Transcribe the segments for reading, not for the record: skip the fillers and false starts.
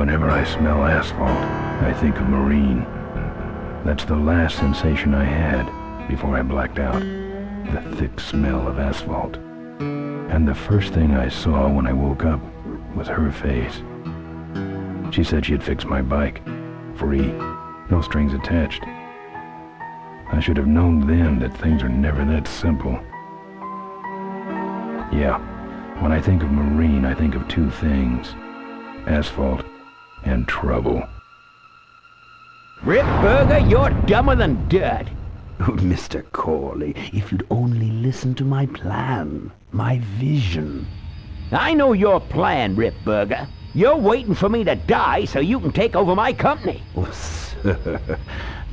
Whenever I smell asphalt, I think of marine. That's the last sensation I had before I blacked out. The thick smell of asphalt. And the first thing I saw when I woke up was her face. She said she'd fix my bike. Free. No strings attached. I should have known then that things are never that simple. Yeah, when I think of marine, I think of two things. Asphalt and trouble. Rip Burger, you're dumber than dirt. Oh, Mr. Corley, if you'd only listen to my plan, my vision. I know your plan, Rip Burger. You're waiting for me to die so you can take over my company. Oh, sir,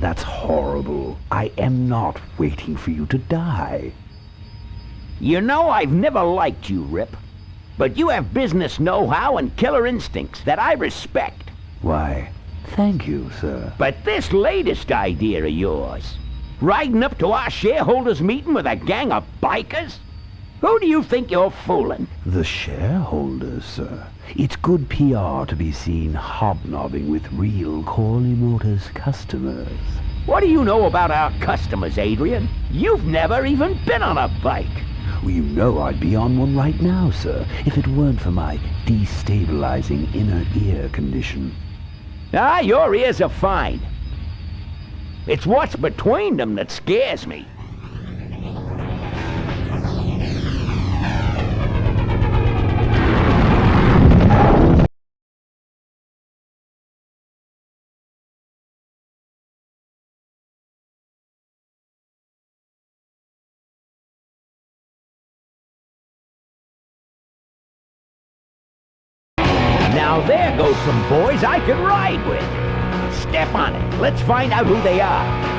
that's horrible. I am not waiting for you to die. You know I've never liked you, Rip. But you have business know-how and killer instincts that I respect. Why, thank you, sir. But this latest idea of yours, riding up to our shareholders' meeting with a gang of bikers? Who do you think you're fooling? The shareholders, sir. It's good PR to be seen hobnobbing with real Corley Motors customers. What do you know about our customers, Adrian? You've never even been on a bike. Well, you know I'd be on one right now, sir, if it weren't for my destabilizing inner ear condition. Ah, your ears are fine. It's what's between them that scares me. Now there goes some boys I could ride with. Step on it. Let's find out who they are.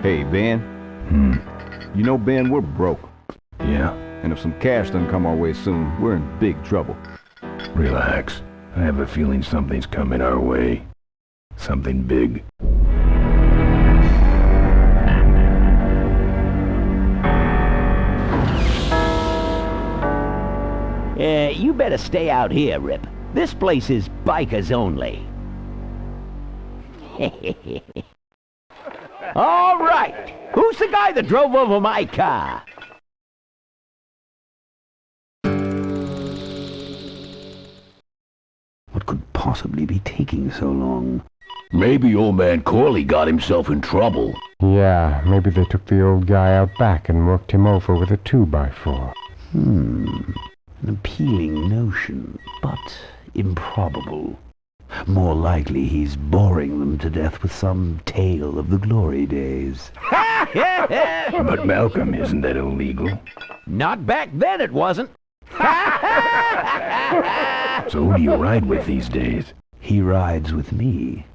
Hey, Ben. You know, Ben, we're broke. Yeah? And if some cash doesn't come our way soon, we're in big trouble. Relax. I have a feeling something's coming our way. Something big. You better stay out here, Rip. This place is bikers only. All right. Who's the guy that drove over my car? What could possibly be taking so long? Maybe old man Corley got himself in trouble. Yeah, maybe they took the old guy out back and worked him over with a 2x4. An appealing notion, but improbable. More likely he's boring them to death with some tale of the glory days. But Malcolm, isn't that illegal? Not back then it wasn't. So who do you ride with these days? He rides with me.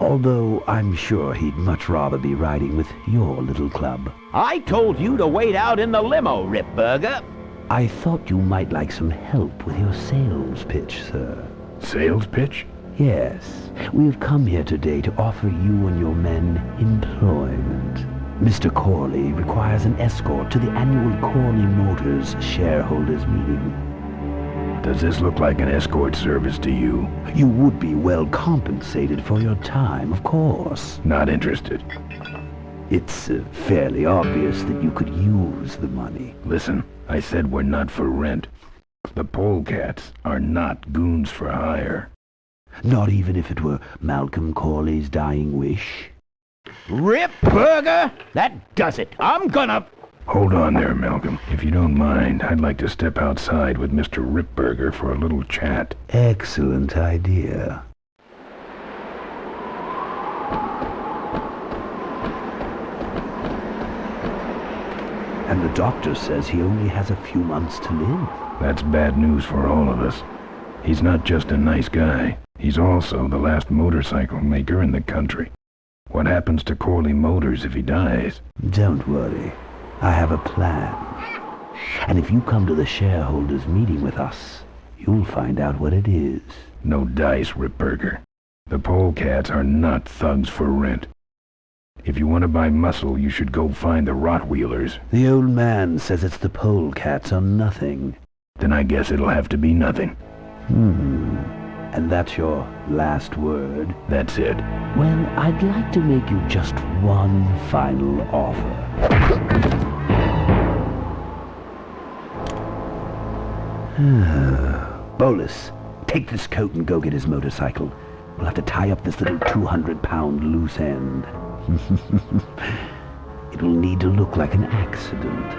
Although I'm sure he'd much rather be riding with your little club. I told you to wait out in the limo, Ripburger. I thought you might like some help with your sales pitch, sir. Sales pitch? Yes, we've come here today to offer you and your men employment. Mr. Corley requires an escort to the annual Corley Motors shareholders meeting. Does this look like an escort service to you? You would be well compensated for your time, of course. Not interested. It's fairly obvious that you could use the money. Listen, I said we're not for rent. The Polecats are not goons for hire. Not even if it were Malcolm Corley's dying wish. Ripburger, that does it. I'm gonna... Hold on there, Malcolm. If you don't mind, I'd like to step outside with Mr. Ripburger for a little chat. Excellent idea. And the doctor says he only has a few months to live. That's bad news for all of us. He's not just a nice guy. He's also the last motorcycle maker in the country. What happens to Corley Motors if he dies? Don't worry. I have a plan. And if you come to the shareholders meeting with us, you'll find out what it is. No dice, Ripburger. The Polecats are not thugs for rent. If you want to buy muscle, you should go find the Rottweilers. The old man says it's the Polecats or nothing. Then I guess it'll have to be nothing. And that's your last word? That's it. Well, I'd like to make you just one final offer. Bolus, take this coat and go get his motorcycle. We'll have to tie up this little 200-pound loose end. It'll need to look like an accident.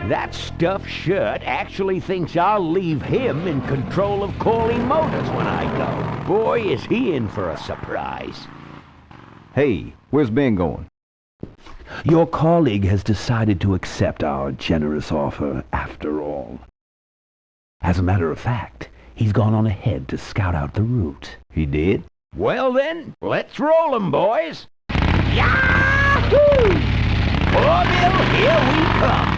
That stuffed shirt actually thinks I'll leave him in control of Corley Motors when I go. Boy, is he in for a surprise. Hey, where's Ben going? Your colleague has decided to accept our generous offer after all. As a matter of fact, he's gone on ahead to scout out the route. He did? Well then, let's roll 'em, boys. Yahoo! Orville, here we come.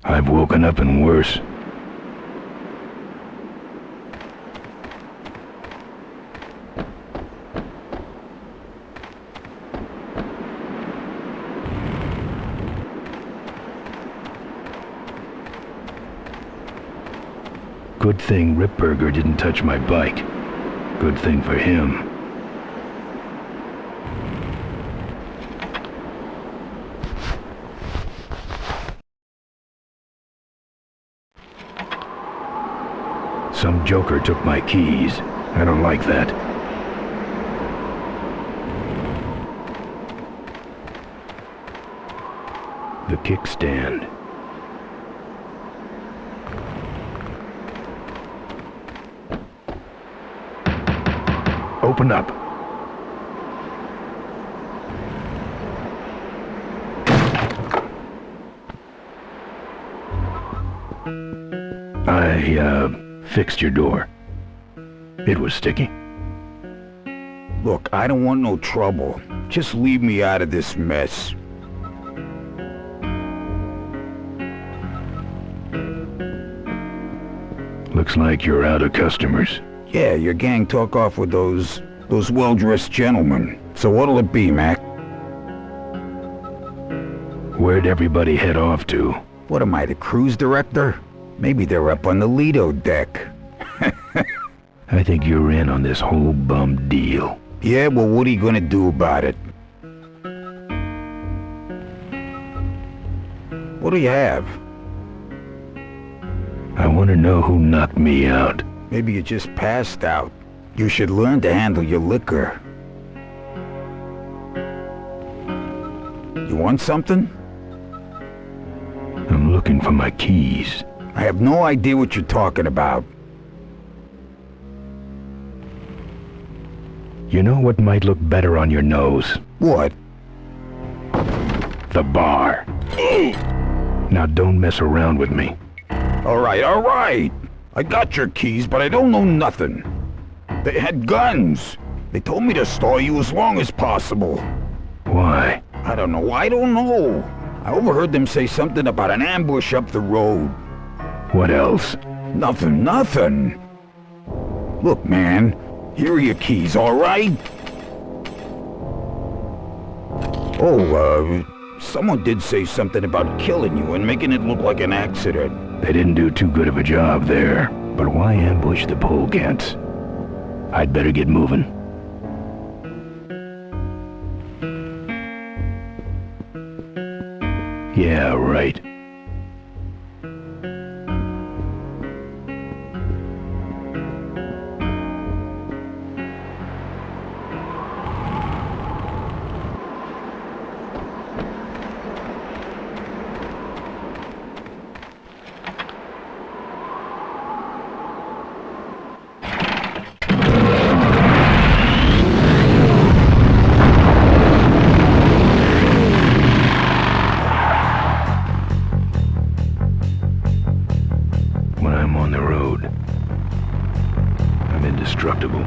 I've woken up and worse. Good thing Ripburger didn't touch my bike. Good thing for him. Some joker took my keys. I don't like that. The kickstand. Open up. I fixed your door. It was sticky. Look, I don't want no trouble. Just leave me out of this mess. Looks like you're out of customers. Yeah, your gang took off with those well-dressed gentlemen. So what'll it be, Mac? Where'd everybody head off to? What am I, the cruise director? Maybe they're up on the Lido deck. I think you're in on this whole bum deal. Yeah, well, what are you gonna do about it? What do you have? I want to know who knocked me out. Maybe you just passed out. You should learn to handle your liquor. You want something? I'm looking for my keys. I have no idea what you're talking about. You know what might look better on your nose? What? The bar. Now don't mess around with me. All right. I got your keys, but I don't know nothing. They had guns. They told me to stall you as long as possible. Why? I don't know. I overheard them say something about an ambush up the road. What else? Nothing. Look, man, here are your keys, all right? Oh, someone did say something about killing you and making it look like an accident. They didn't do too good of a job there. But why ambush the Polecats? I'd better get moving. Yeah, right. Indestructible.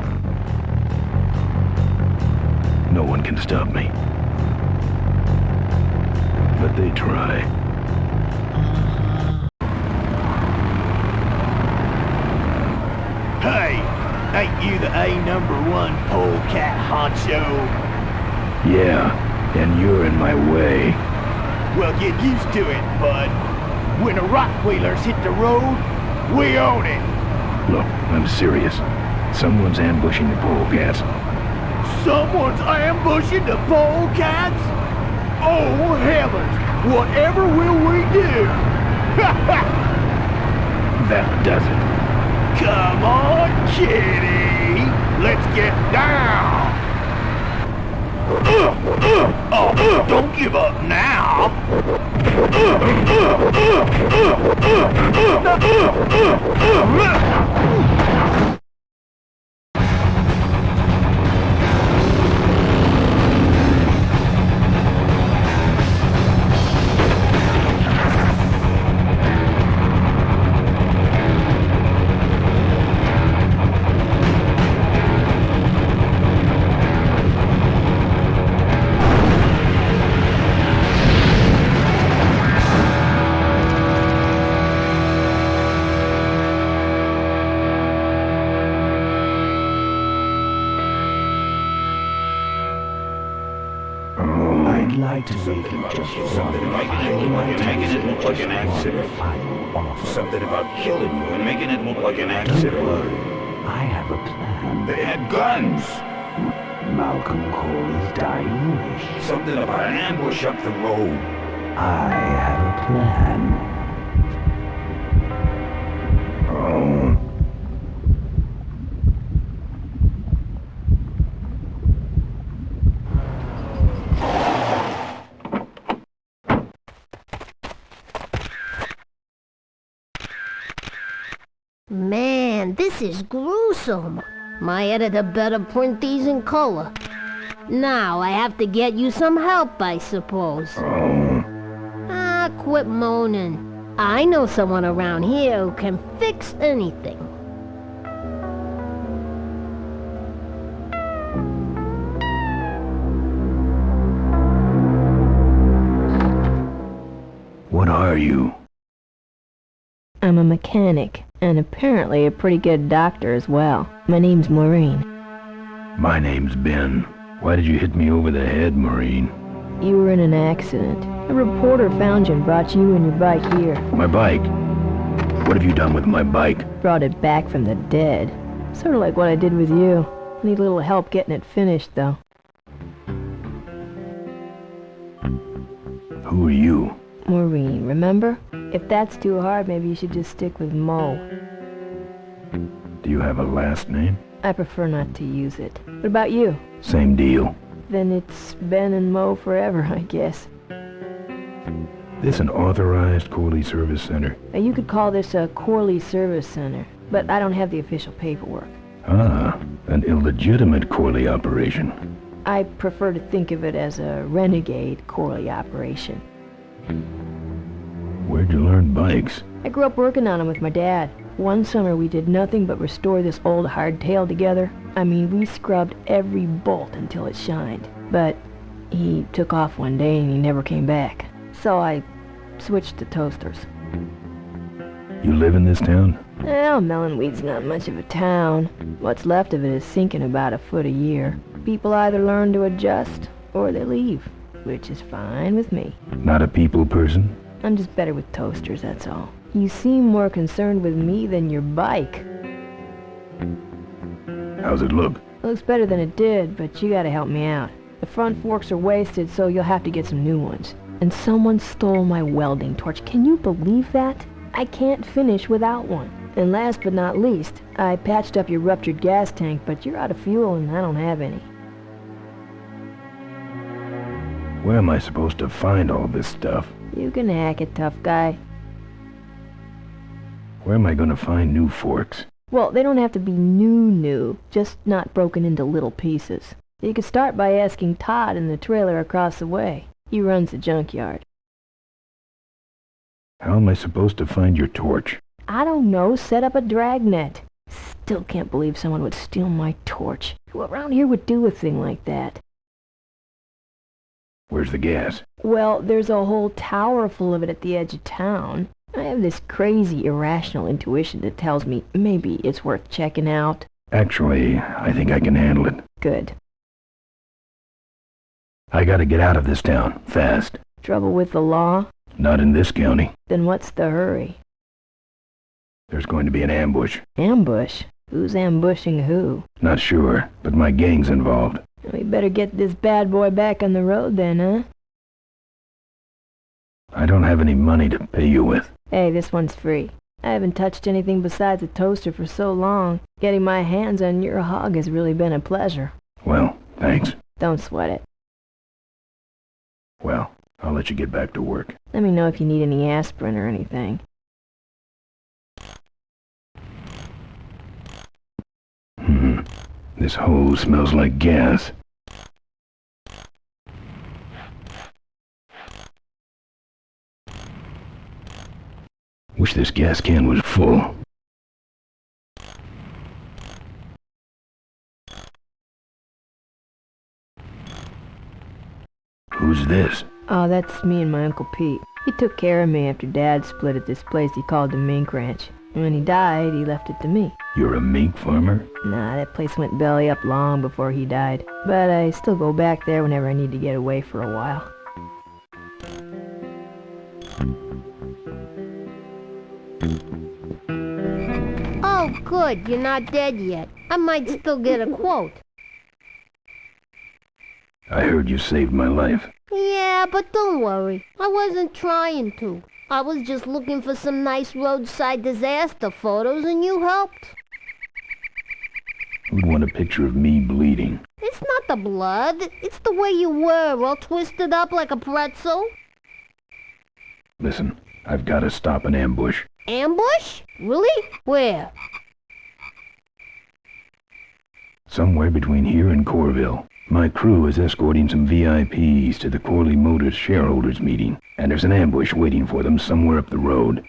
No one can stop me. But they try. Hey, ain't you the A#1 polecat honcho? Yeah, and you're in my way. Well, get used to it, bud. When the Rockwheelers hit the road, we own it. Look, I'm serious. Someone's ambushing the Polecats. Someone's ambushing the Polecats? Oh, heavens! Whatever will we do? That does it. Come on, kitty! Let's get down! Don't give up now! Like to make it just something about killing you and making it look like an accident. Something about killing you and making it look like an accident. I have a plan. They had guns. Malcolm Corley's dying wish. Something about an ambush up the road. I have a plan. Man, this is gruesome. My editor better print these in color. Now I have to get you some help, I suppose. Ah, quit moaning. I know someone around here who can fix anything. What are you? I'm a mechanic, and apparently a pretty good doctor as well. My name's Maureen. My name's Ben. Why did you hit me over the head, Maureen? You were in an accident. A reporter found you and brought you and your bike here. My bike? What have you done with my bike? Brought it back from the dead. Sort of like what I did with you. Need a little help getting it finished, though. Who are you? Maureen, remember? If that's too hard, maybe you should just stick with Mo. Do you have a last name? I prefer not to use it. What about you? Same deal. Then it's Ben and Mo forever, I guess. This an authorized Corley Service Center? Now, you could call this a Corley Service Center, but I don't have the official paperwork. Ah, an illegitimate Corley operation. I prefer to think of it as a renegade Corley operation. Where'd you learn bikes? I grew up working on them with my dad. One summer we did nothing but restore this old hardtail together. I mean, we scrubbed every bolt until it shined. But he took off one day and he never came back. So I switched to toasters. You live in this town? Well, Melonweed's not much of a town. What's left of it is sinking about a foot a year. People either learn to adjust or they leave, which is fine with me. Not a people person? I'm just better with toasters, that's all. You seem more concerned with me than your bike. How's it look? Looks better than it did, but you gotta help me out. The front forks are wasted, so you'll have to get some new ones. And someone stole my welding torch. Can you believe that? I can't finish without one. And last but not least, I patched up your ruptured gas tank, but you're out of fuel and I don't have any. Where am I supposed to find all this stuff? You can hack it, tough guy. Where am I gonna find new forks? Well, they don't have to be new, just not broken into little pieces. You could start by asking Todd in the trailer across the way. He runs the junkyard. How am I supposed to find your torch? I don't know, set up a dragnet. Still can't believe someone would steal my torch. Who around here would do a thing like that? Where's the gas? Well, there's a whole tower full of it at the edge of town. I have this crazy, irrational intuition that tells me maybe it's worth checking out. Actually, I think I can handle it. Good. I gotta get out of this town, fast. Trouble with the law? Not in this county. Then what's the hurry? There's going to be an ambush. Ambush? Who's ambushing who? Not sure, but my gang's involved. We better get this bad boy back on the road then, huh? I don't have any money to pay you with. Hey, this one's free. I haven't touched anything besides a toaster for so long. Getting my hands on your hog has really been a pleasure. Well, thanks. Don't sweat it. Well, I'll let you get back to work. Let me know if you need any aspirin or anything. This hose smells like gas. Wish this gas can was full. Who's this? Oh, that's me and my Uncle Pete. He took care of me after Dad split at this place he called the Mink Ranch. And when he died, he left it to me. You're a mink farmer? Nah, that place went belly up long before he died. But I still go back there whenever I need to get away for a while. Oh, good, you're not dead yet. I might still get a quote. I heard you saved my life. Yeah, but don't worry. I wasn't trying to. I was just looking for some nice roadside disaster photos and you helped. Who'd want a picture of me bleeding? It's not the blood. It's the way you were, all twisted up like a pretzel. Listen, I've got to stop an ambush. Ambush? Really? Where? Somewhere between here and Corville. My crew is escorting some VIPs to the Corley Motors shareholders meeting, and there's an ambush waiting for them somewhere up the road.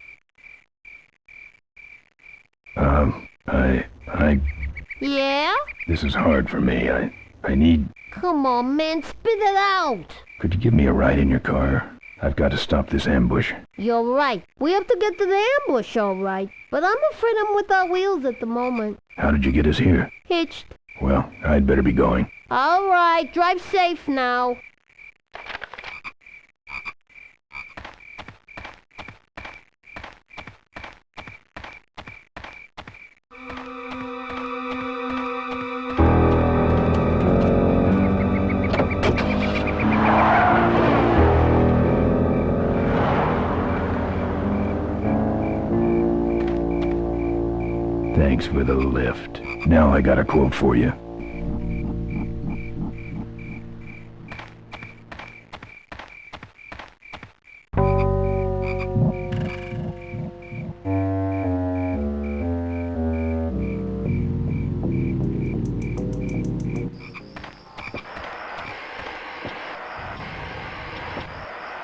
Yeah? This is hard for me. I need... Come on, man, spit it out. Could you give me a ride in your car? I've got to stop this ambush. You're right. We have to get to the ambush, all right. But I'm afraid I'm without wheels at the moment. How did you get us here? Hitched. Well, I'd better be going. All right, drive safe now. Thanks for the lift. Now I got a quote for you.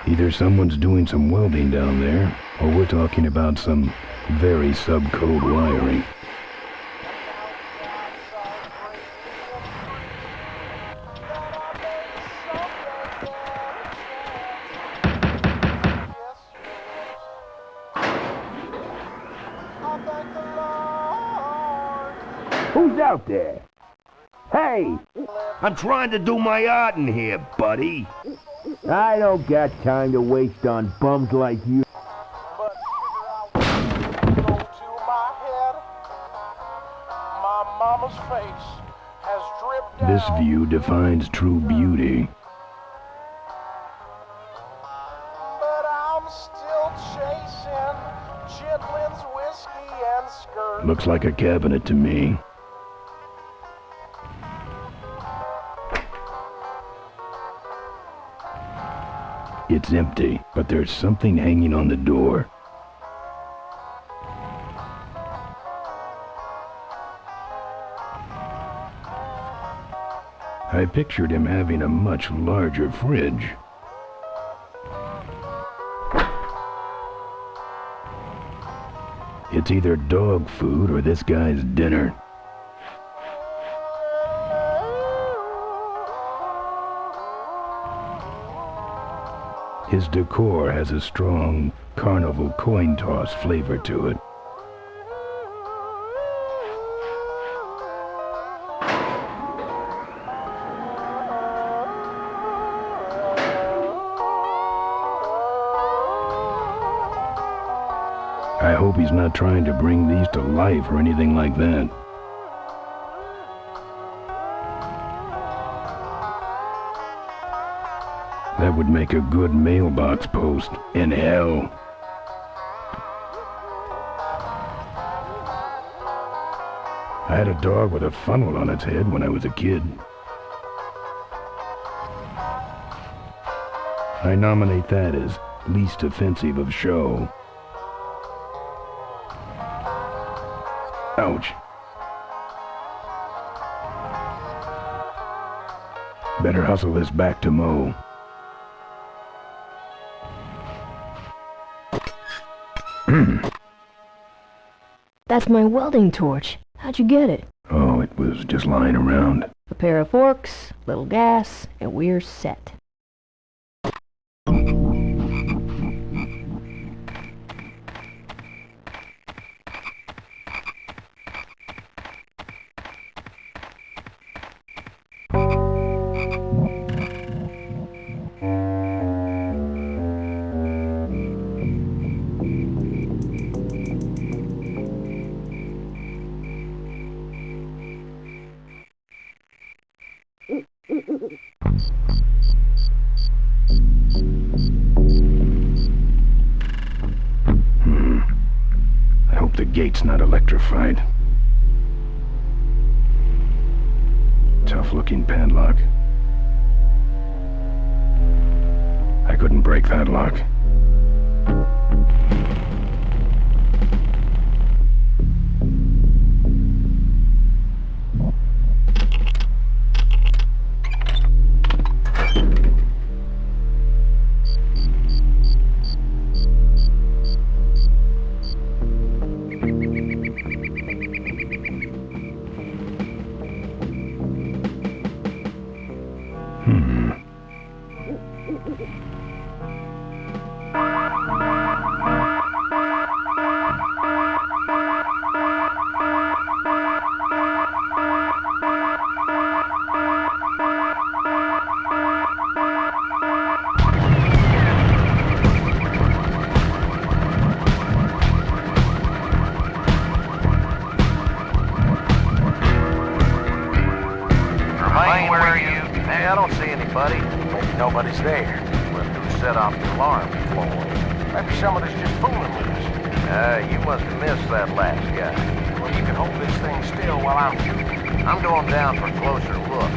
Either someone's doing some welding down there, or we're talking about some very subcode wiring. Who's out there? Hey! I'm trying to do my art in here, buddy. I don't got time to waste on bums like you. This view defines true beauty. Looks like a cabinet to me. It's empty, but there's something hanging on the door. I pictured him having a much larger fridge. It's either dog food or this guy's dinner. His decor has a strong carnival coin toss flavor to it. I hope he's not trying to bring these to life or anything like that. That would make a good mailbox post in hell. I had a dog with a funnel on its head when I was a kid. I nominate that as least offensive of show. Ouch. Better hustle this back to Mo. That's my welding torch. How'd you get it? Oh, it was just lying around. A pair of forks, little gas, and we're set. I hope the gate's not electrified. Tough-looking padlock. I couldn't break that lock. I don't see anybody. Maybe nobody's there. Well, who set off the alarm before? Maybe somebody's just fooling with us. You must have missed that last guy. Well, you can hold this thing still while I'm going down for a closer look.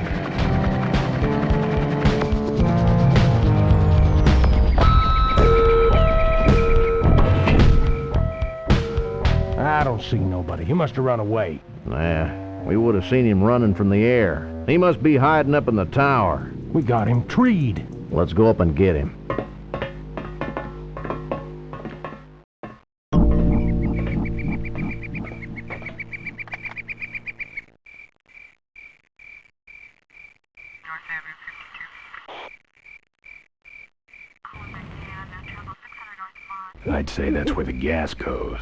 I don't see nobody. He must have run away. Nah, we would have seen him running from the air. He must be hiding up in the tower. We got him treed. Let's go up and get him. I'd say that's where the gas goes.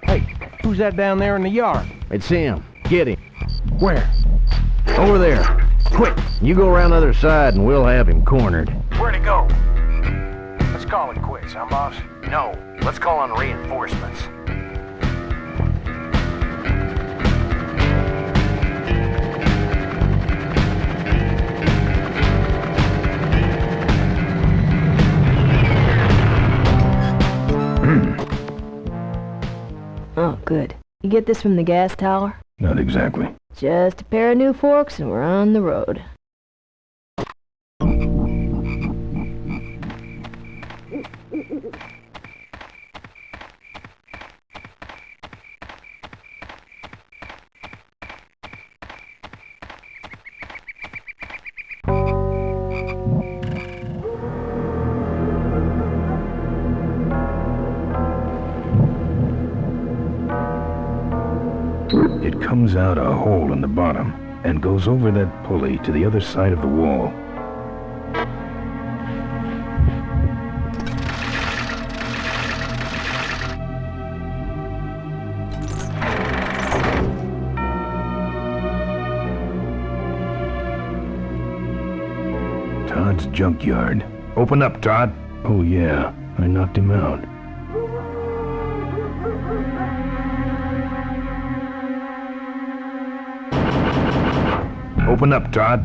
Hey, who's that down there in the yard? It's him. Get him. Where? Over there. Quick, you go around the other side and we'll have him cornered. Where'd he go? Let's call it quits, huh, boss? No, let's call on reinforcements. Oh, good. You get this from the gas tower? Not exactly. Just a pair of new forks and we're on the road. It comes out a hole in the bottom and goes over that pulley to the other side of the wall. Todd's junkyard. Open up, Todd. Oh yeah, I knocked him out. Open up, Todd.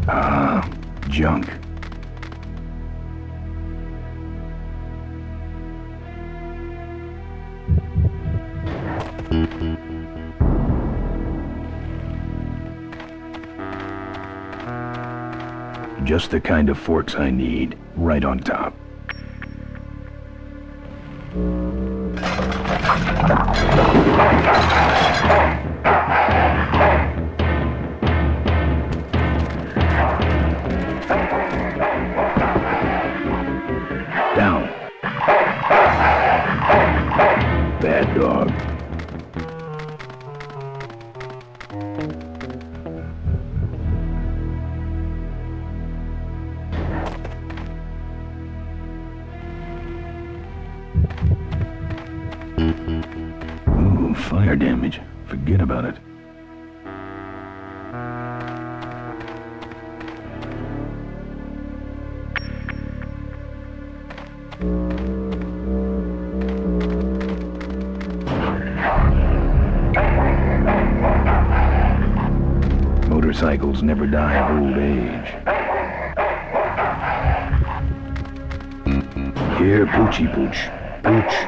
Ah, junk. Just the kind of forks I need, right on top. Down. Bad dog. Ooh, fire damage. Forget about it. Motorcycles never die of old age. Here, Poochie Pooch. Pooch.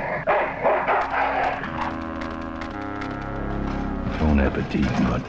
Bon appetit, bud.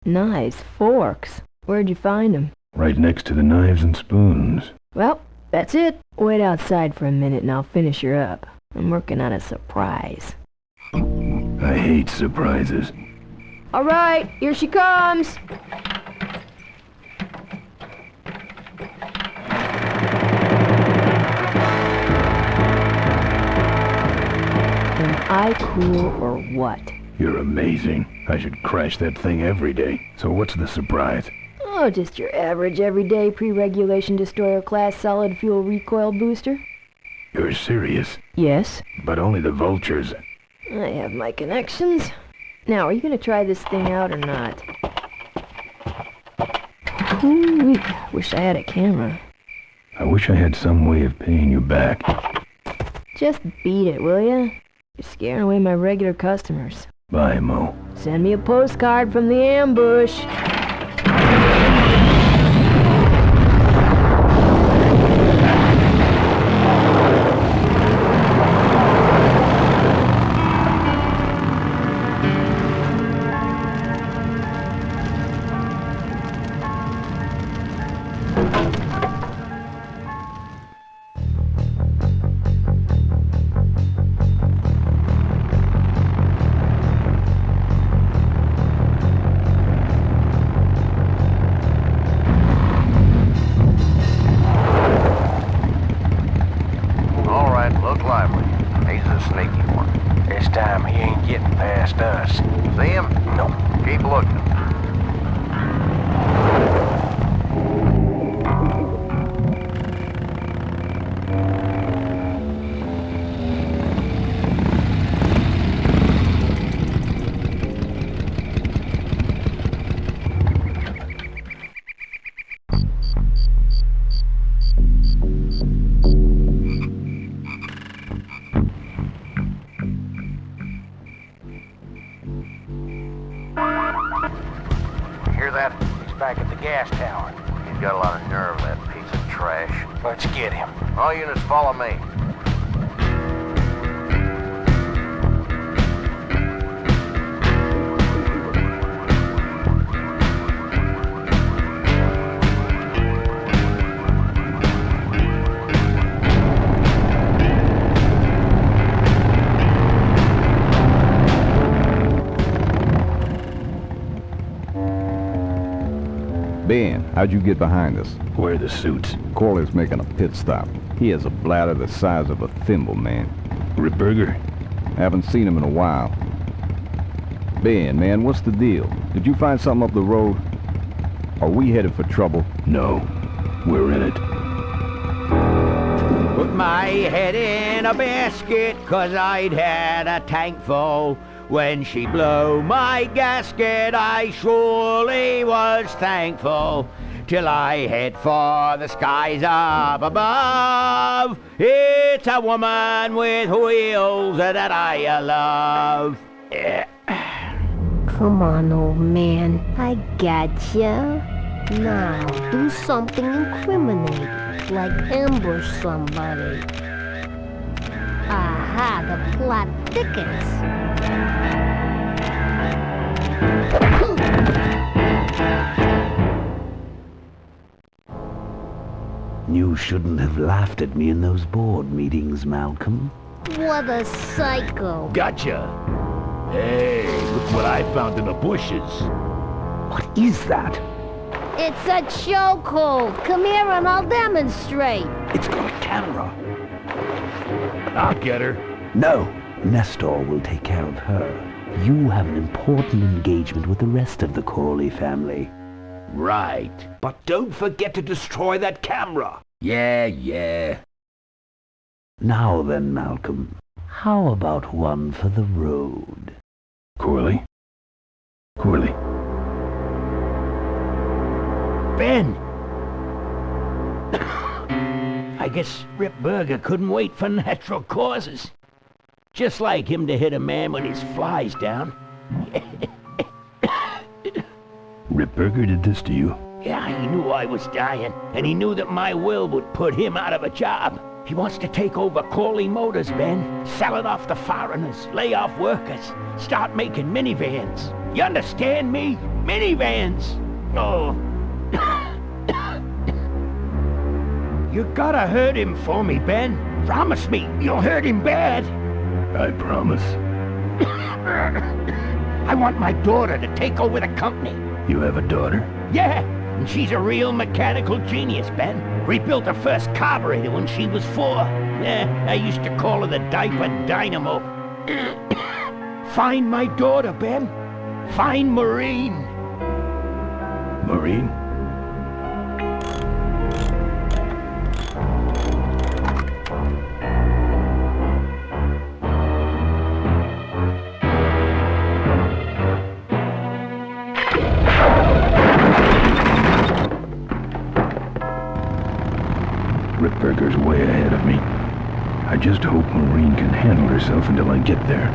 Nice forks. Where'd you find them? Right next to the knives and spoons. Well, that's it. Wait outside for a minute and I'll finish her up. I'm working on a surprise. I hate surprises. All right, here she comes. Am I cool or what? You're amazing. I should crash that thing every day. So what's the surprise? Oh, just your average everyday pre-regulation destroyer class solid fuel recoil booster. You're serious? Yes. But only the vultures. I have my connections. Now, are you gonna try this thing out or not? Ooh, wish I had a camera. I wish I had some way of paying you back. Just beat it, will ya? You're scaring away my regular customers. Bye, Mo. Send me a postcard from the ambush. Back at the gas tower. He's got a lot of nerve, that piece of trash. Let's get him. All units follow me. Ben, how'd you get behind us? Where are the suits? Corley's making a pit stop. He has a bladder the size of a thimble, man. Ripburger? Haven't seen him in a while. Ben, man, what's the deal? Did you find something up the road? Are we headed for trouble? No. We're in it. Put my head in a basket, 'cause I'd had a tank full. When she blew my gasket, I surely was thankful. Till I head for the skies up above. It's a woman with wheels that I love. Come on, old man. I gotcha. Now, do something incriminating, like ambush somebody. Aha, the plot thickens. You shouldn't have laughed at me in those board meetings, Malcolm. What a psycho. Gotcha. Hey, look what I found in the bushes. What is that? It's a chokehold. Come here and I'll demonstrate. It's got a camera. I'll get her. No, Nestor will take care of her. You have an important engagement with the rest of the Corley family. Right. But don't forget to destroy that camera. Yeah. Now then, Malcolm, how about one for the road? Corley? Corley? Ben! I guess Rip Burger couldn't wait for natural causes. Just like him to hit a man when his fly's down. Ripburger did this to you? Yeah, he knew I was dying, and he knew that my will would put him out of a job. He wants to take over Corley Motors, Ben. Sell it off to foreigners, lay off workers, start making minivans. You understand me? Minivans! Oh. You gotta hurt him for me, Ben. Promise me you'll hurt him bad. I promise. I want my daughter to take over the company. You have a daughter? Yeah, and she's a real mechanical genius, Ben. Rebuilt her first carburetor when she was 4. I used to call her the diaper dynamo. Find my daughter, Ben. Find Maureen. Maureen? Ripburger's way ahead of me. I just hope Maureen can handle herself until I get there.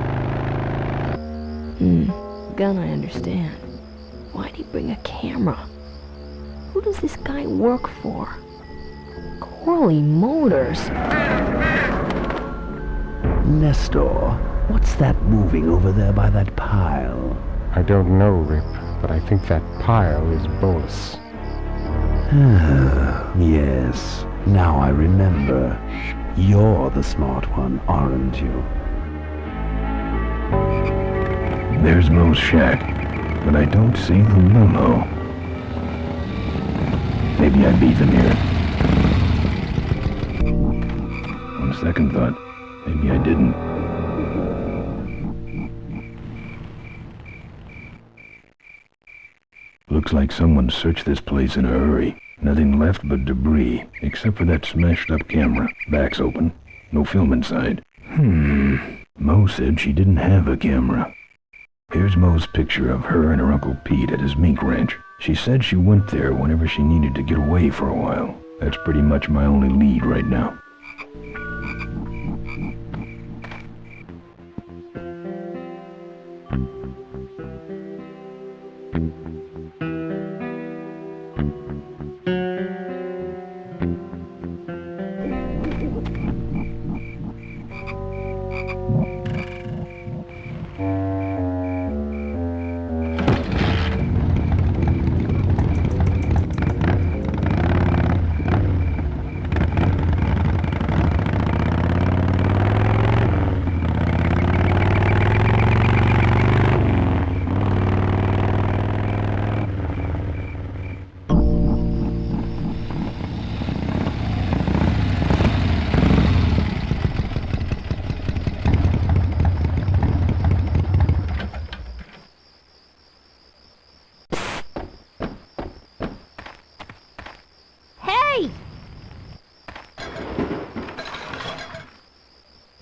Gun, I understand. Why'd he bring a camera? Who does this guy work for? Corley Motors. Nestor, what's that moving over there by that pile? I don't know, Rip, but I think that pile is Bolus. Yes, now I remember. You're the smart one, aren't you? There's Mo's shack, but I don't see the limo. Maybe I beat them here. On second thought, maybe I didn't. Looks like someone searched this place in a hurry. Nothing left but debris, except for that smashed up camera. Back's open. No film inside. Mo said she didn't have a camera. Here's Mo's picture of her and her Uncle Pete at his mink ranch. She said she went there whenever she needed to get away for a while. That's pretty much my only lead right now.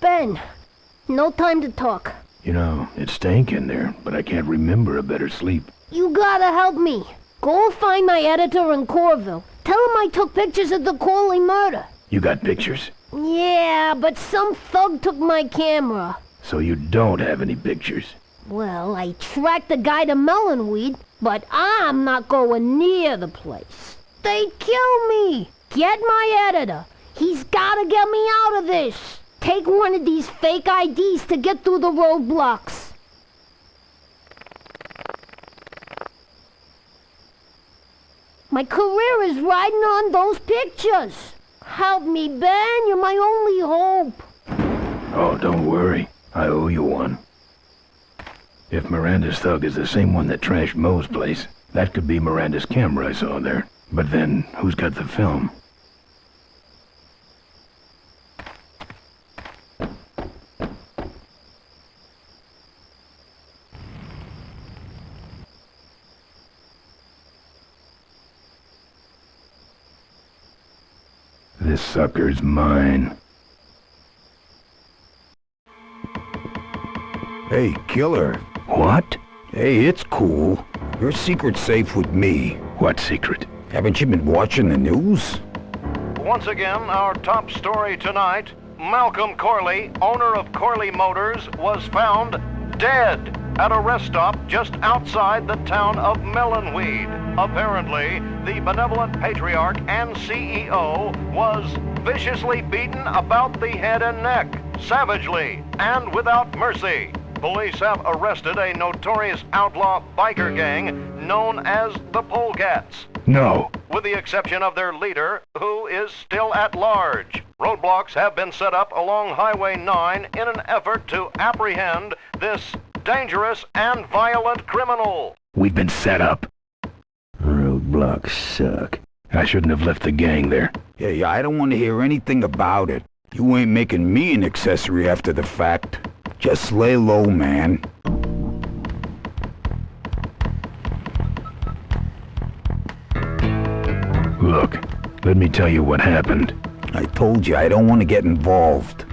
Ben, no time to talk. You know, it's stank in there, but I can't remember a better sleep. You gotta help me. Go find my editor in Corville. Tell him I took pictures of the Corley murder. You got pictures? Yeah, but some thug took my camera. So you don't have any pictures? Well, I tracked the guy to Melonweed, but I'm not going near the place. They'd kill me. Get my editor. He's gotta get me out of this. Take one of these fake IDs to get through the roadblocks. My career is riding on those pictures. Help me, Ben. You're my only hope. Oh, don't worry. I owe you one. If Miranda's thug is the same one that trashed Mo's place, that could be Miranda's camera I saw there. But then, who's got the film? This sucker's mine. Hey, killer. What? Hey, it's cool. Your secret's safe with me. What secret? Haven't you been watching the news? Once again, our top story tonight, Malcolm Corley, owner of Corley Motors, was found dead at a rest stop just outside the town of Melonweed. Apparently, the benevolent patriarch and CEO was viciously beaten about the head and neck, savagely and without mercy. Police have arrested a notorious outlaw biker gang known as the Polecats. No. With the exception of their leader, who is still at large. Roadblocks have been set up along Highway 9 in an effort to apprehend this dangerous and violent criminal. We've been set up. Roadblocks suck. I shouldn't have left the gang there. Yeah, I don't want to hear anything about it. You ain't making me an accessory after the fact. Just lay low, man. Look, let me tell you what happened. I told you I don't want to get involved.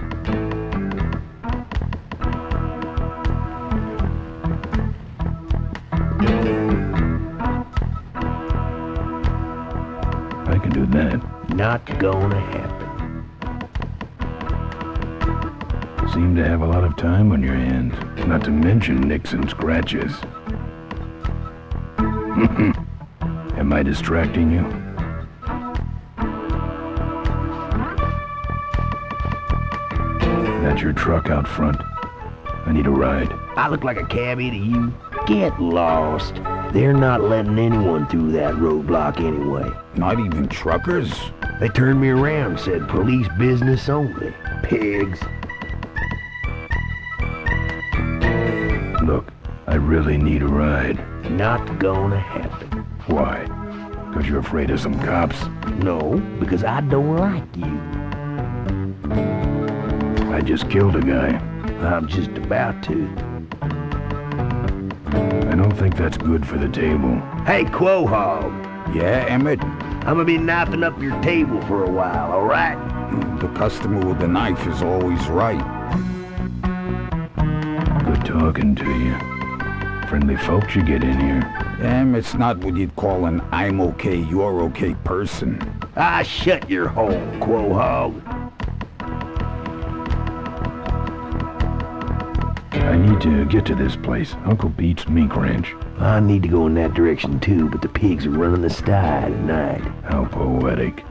I can do that. Not gonna happen. Seem to have a lot of time on your hands, not to mention nicks and scratches. Am I distracting you? That's your truck out front. I need a ride. I look like a cabbie to you? Get lost. They're not letting anyone through that roadblock anyway. Not even truckers? They turned me around and said police business only. Pigs. Look, I really need a ride. Not gonna happen. Why? Because you're afraid of some cops? No, because I don't like you. I just killed a guy. I'm just about to. I don't think that's good for the table. Hey, Quahog. Yeah, Emmett? I'm gonna be knifing up your table for a while, alright? The customer with the knife is always right. Good talking to you. Friendly folks you get in here. Emmett's not what you'd call an I'm okay, you're okay person. Ah, shut your hole, Quahog. I need to get to this place, Uncle Pete's mink ranch. I need to go in that direction too, but the pigs are running the sty tonight. How poetic.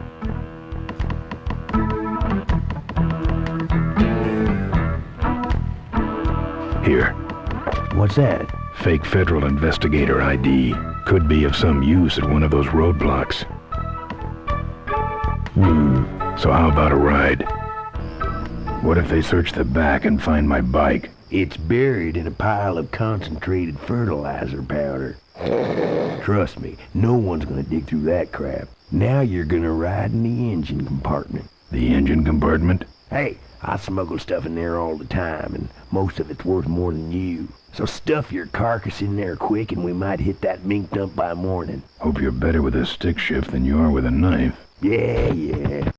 Here. What's that? Fake federal investigator ID. Could be of some use at one of those roadblocks. So how about a ride? What if they search the back and find my bike? It's buried in a pile of concentrated fertilizer powder. Trust me, no one's gonna dig through that crap. Now you're gonna ride in the engine compartment. The engine compartment? Hey, I smuggle stuff in there all the time, and most of it's worth more than you. So stuff your carcass in there quick, and we might hit that mink dump by morning. Hope you're better with a stick shift than you are with a knife. Yeah.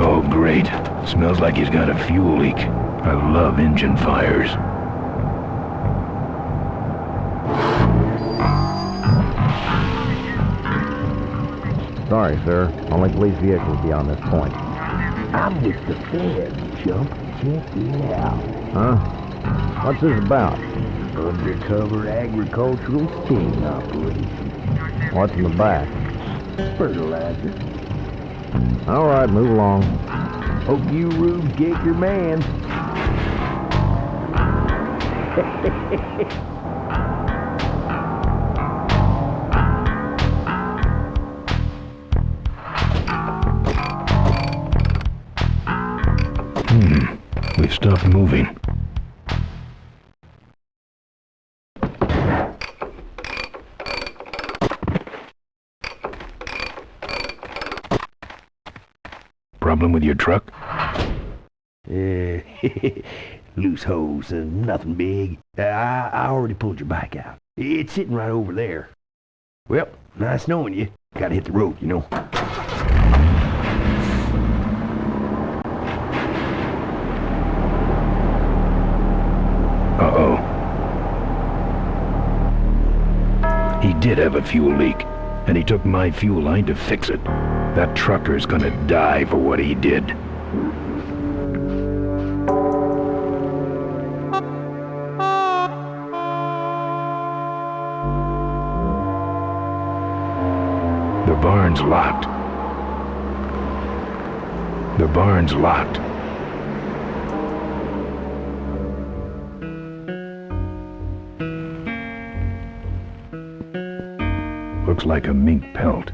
Oh, great. Smells like he's got a fuel leak. I love engine fires. Sorry, sir. Only police vehicles beyond this point. I'm with the feds, chump. Check it out. Huh? What's this about? Undercover agricultural sting operation. What's in the back? Fertilizer. All right, move along. Hope you rubes get your man. We've stopped moving. Problem with your truck? Loose hose and nothing big. I already pulled your bike out. It's sitting right over there. Well, nice knowing you. Gotta hit the road, you know. Uh-oh. He did have a fuel leak, and he took my fuel line to fix it. That trucker's gonna die for what he did. barn's locked. The barn's locked. Looks like a mink pelt.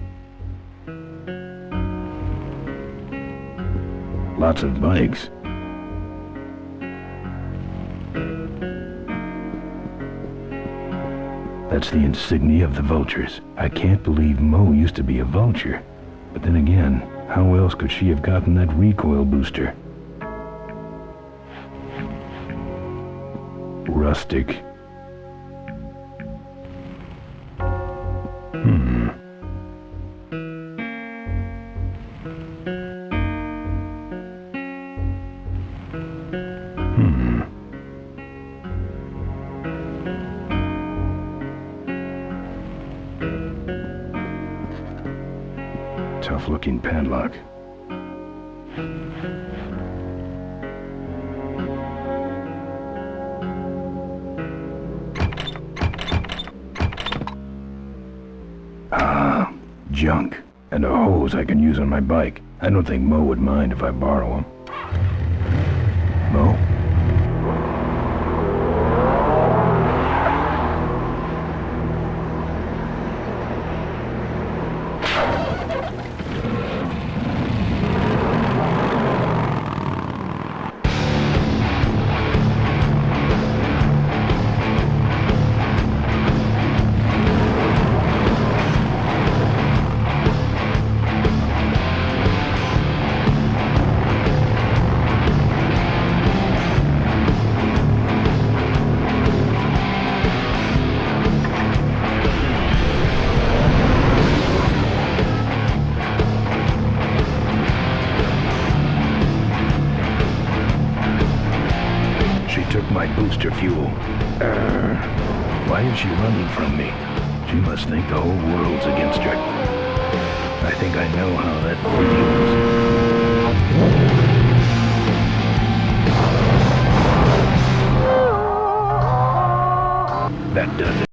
Lots of bikes. That's the insignia of the vultures. I can't believe Mo used to be a vulture. But then again, how else could she have gotten that recoil booster? Rustic. Tough-looking padlock. Ah, junk. And a hose I can use on my bike. I don't think Mo would mind if I borrow him. Mo? Booster fuel. Why is she running from me? She must think the whole world's against her. I think I know how that feels. That does it.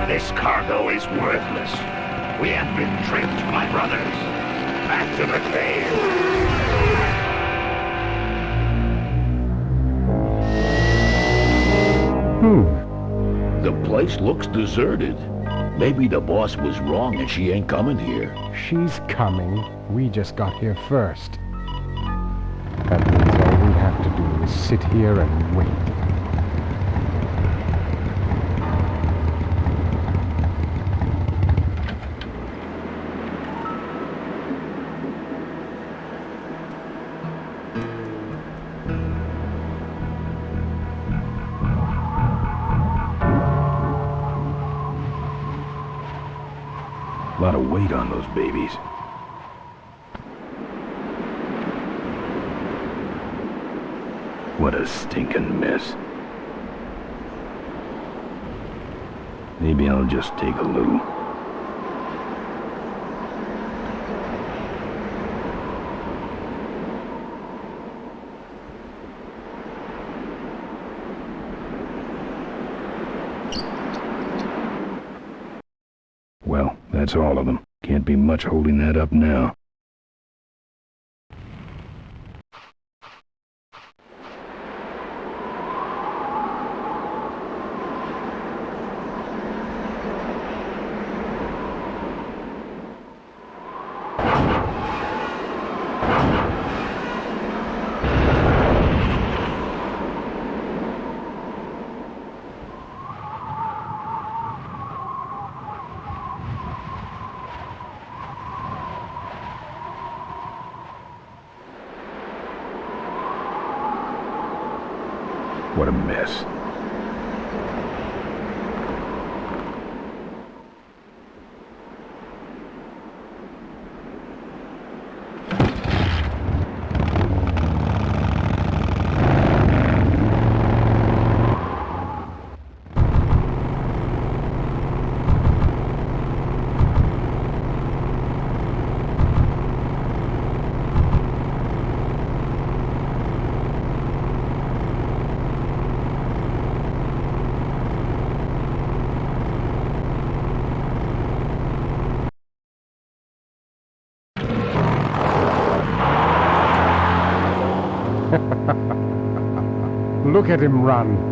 This cargo is worthless. We have been tricked, my brothers. Back to the cave. The place looks deserted. Maybe the boss was wrong and she ain't coming here. She's coming. We just got here first. That means all we have to do is sit here and wait. A lot of weight on those babies. What a stinking mess. Maybe I'll just take a little. Well, that's all of them. Can't be much holding that up now. What a mess. Look at him run.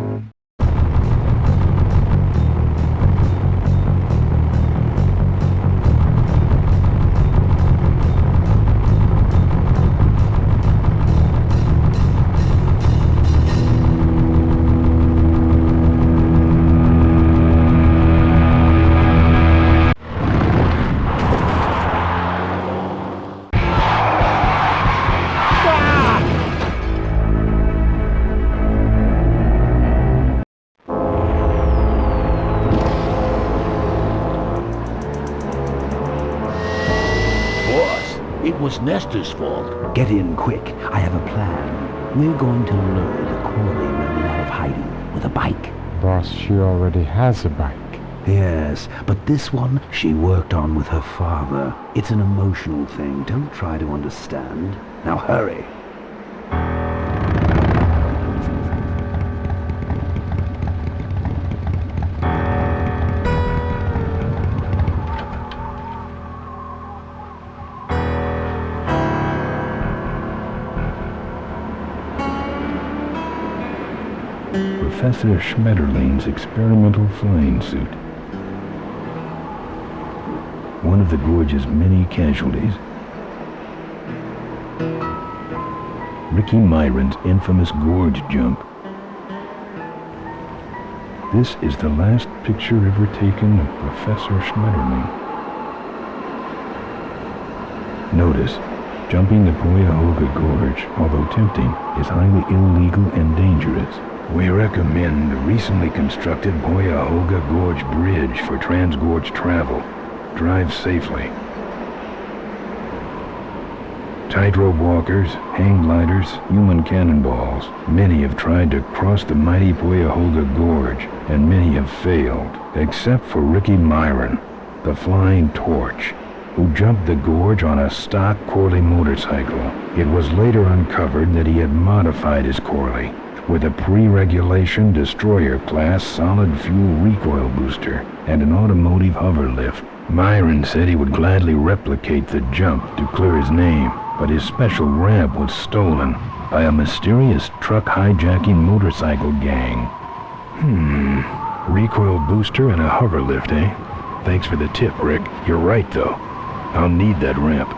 It was Nestor's fault. Get in quick. I have a plan. We're going to lure the Corley women out of hiding with a bike. Boss, she already has a bike. Yes, but this one she worked on with her father. It's an emotional thing. Don't try to understand. Now hurry. Professor Schmetterling's experimental flying suit. One of the gorge's many casualties. Ricky Myron's infamous gorge jump. This is the last picture ever taken of Professor Schmetterling. Notice, jumping the Cuyahoga Gorge, although tempting, is highly illegal and dangerous. We recommend the recently constructed Cuyahoga Gorge Bridge for transgorge travel. Drive safely. Tightrope walkers, hang gliders, human cannonballs. Many have tried to cross the mighty Cuyahoga Gorge, and many have failed, except for Ricky Myron, the Flying Torch, who jumped the gorge on a stock Corley motorcycle. It was later uncovered that he had modified his Corley with a pre-regulation destroyer-class solid-fuel recoil booster and an automotive hover lift. Myron said he would gladly replicate the jump to clear his name, but his special ramp was stolen by a mysterious truck hijacking motorcycle gang. Recoil booster and a hover lift, eh? Thanks for the tip, Rick. You're right, though. I'll need that ramp.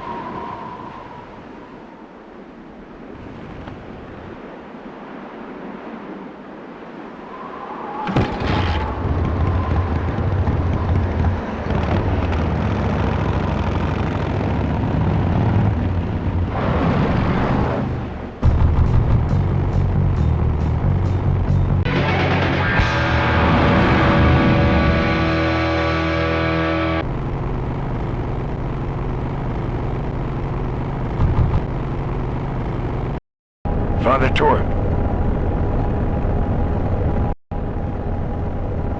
Father Torp.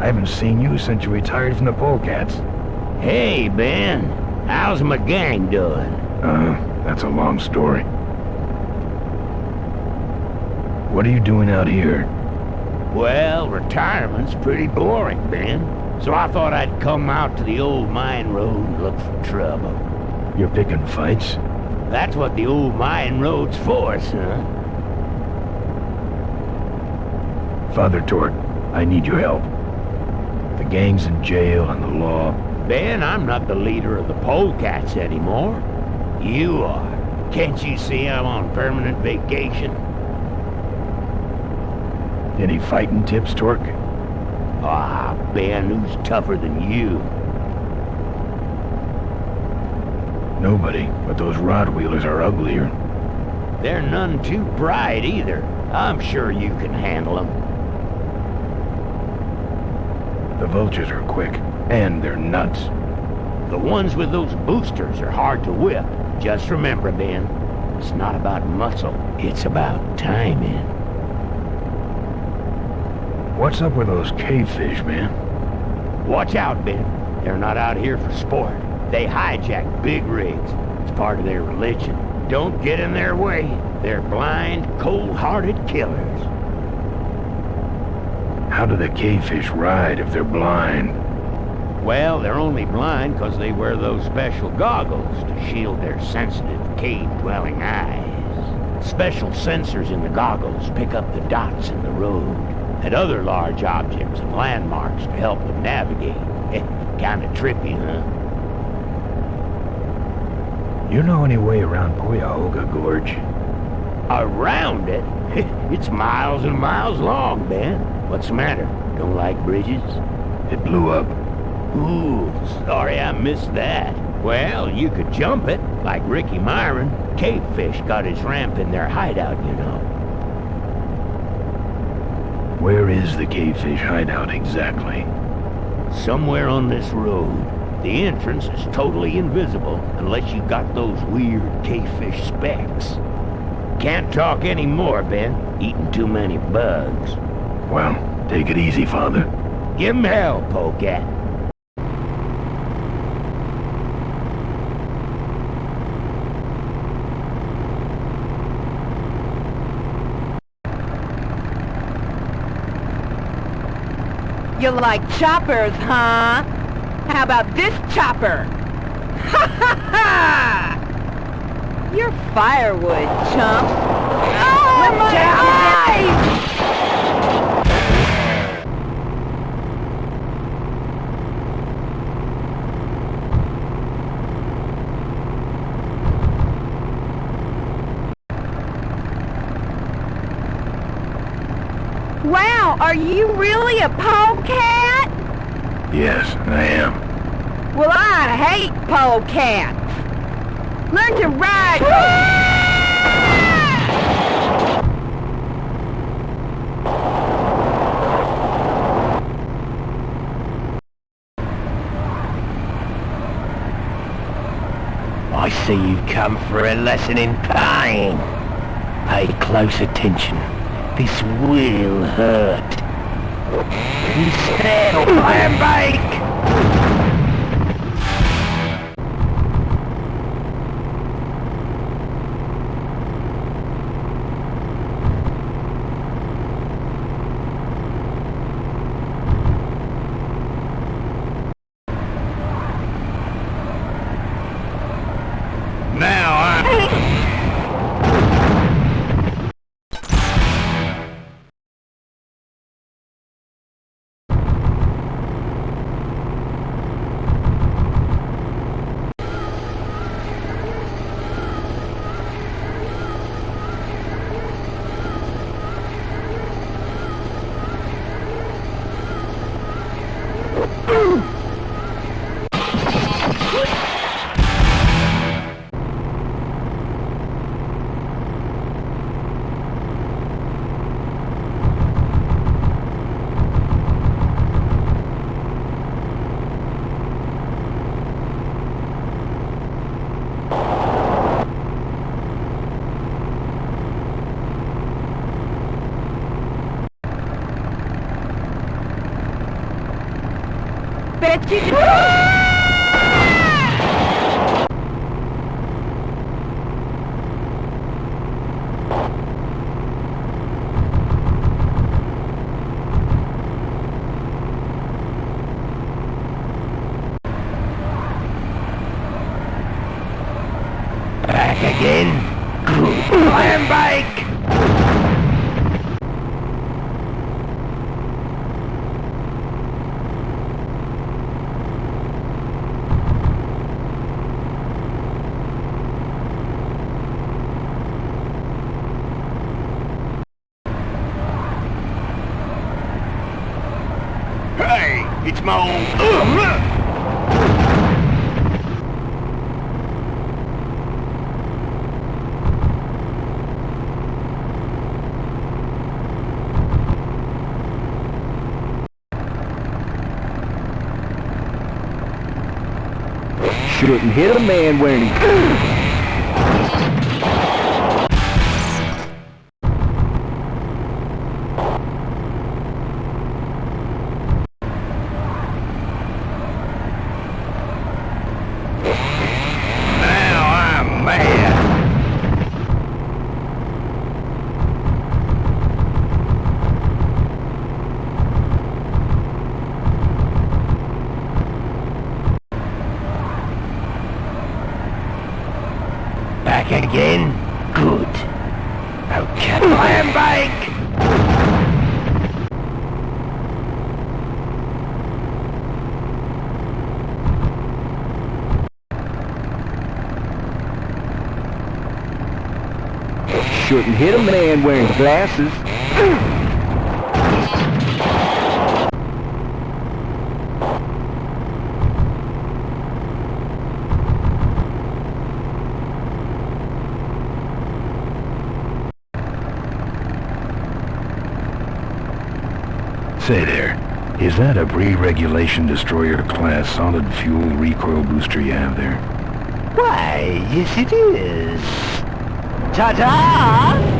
I haven't seen you since you retired from the Polecats. Hey, Ben. How's my gang doing? That's a long story. What are you doing out here? Well, retirement's pretty boring, Ben. So I thought I'd come out to the old mine road and look for trouble. You're picking fights? That's what the old mine road's for, son. Father Torp, I need your help. The gang's in jail and the law. Ben, I'm not the leader of the Polecats anymore. You are. Can't you see I'm on permanent vacation? Any fighting tips, Torque? Ah, Ben, who's tougher than you? Nobody, but those rod wheelers are uglier. They're none too bright either. I'm sure you can handle them. The vultures are quick, and they're nuts. The ones with those boosters are hard to whip. Just remember, Ben, it's not about muscle, it's about timing. What's up with those cavefish, man? Watch out, Ben. They're not out here for sport. They hijack big rigs. It's part of their religion. Don't get in their way. They're blind, cold-hearted killers. How do the cavefish ride if they're blind? Well, they're only blind because they wear those special goggles to shield their sensitive, cave-dwelling eyes. Special sensors in the goggles pick up the dots in the road and other large objects and landmarks to help them navigate. Kinda trippy, huh? You know any way around Cuyahoga Gorge? Around it? It's miles and miles long, Ben. What's the matter? Don't like bridges? It blew up. Ooh, sorry I missed that. Well, you could jump it, like Ricky Myron. Cavefish got his ramp in their hideout, you know. Where is the cavefish hideout exactly? Somewhere on this road. The entrance is totally invisible unless you got those weird cavefish specs. Can't talk anymore, Ben. Eating too many bugs. Well, take it easy, Father. Give 'em hell, Polecat. You like choppers, huh? How about this chopper? Ha ha ha! You're firewood, chump. Oh, my eyes! Wow, are you really a polecat? Yes, I am. Well, I hate polecats. Learn to ride. I see you've come for a lesson in pain. Pay close attention. This will hurt. Instead of plan bake! Bet you... Back again? Plan bake! Hey, it's my old... Shouldn't hit a man wearing his... Back again? Good. Now catch my bike! Shouldn't hit a man wearing glasses. Say there, is that a pre-regulation destroyer class solid fuel recoil booster you have there? Why, yes it is. Ta-da!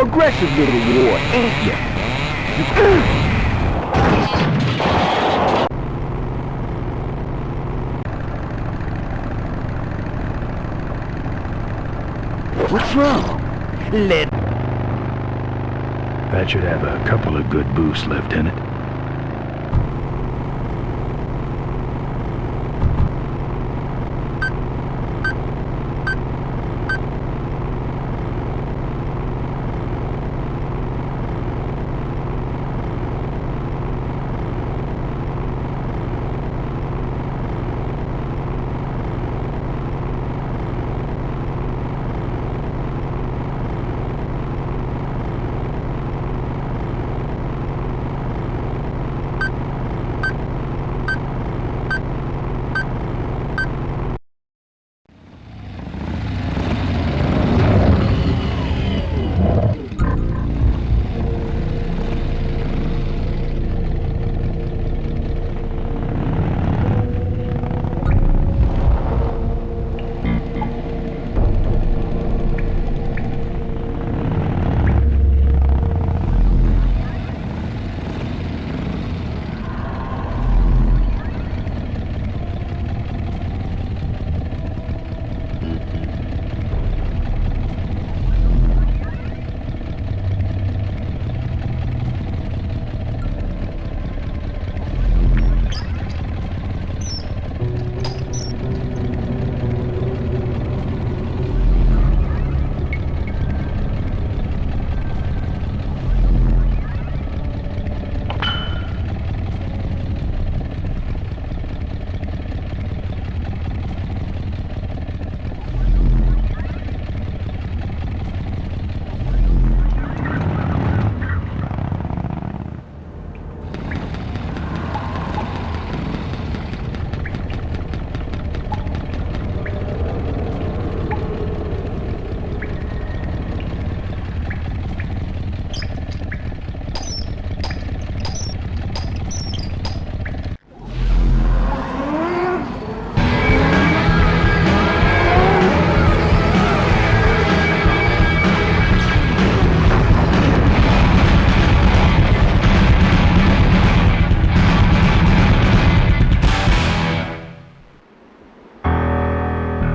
Aggressive little war, ain't ya? What's wrong? That should have a couple of good boosts left in it.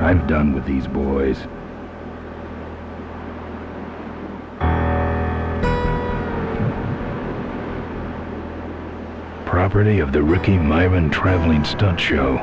I'm done with these boys. Property of the Ricky Myron Traveling Stunt Show.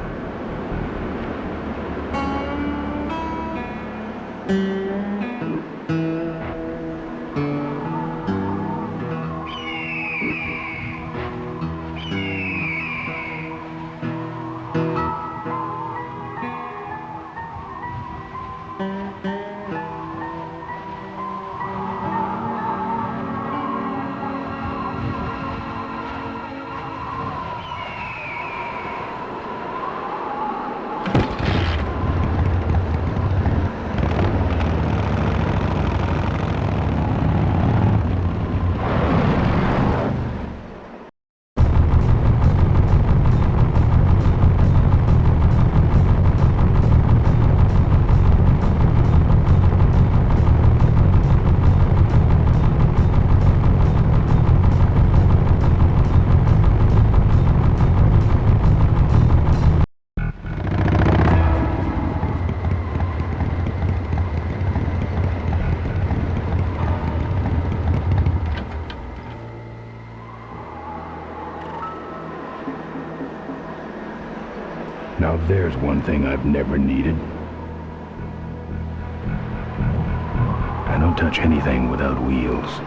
there's one thing I've never needed. I don't touch anything without wheels.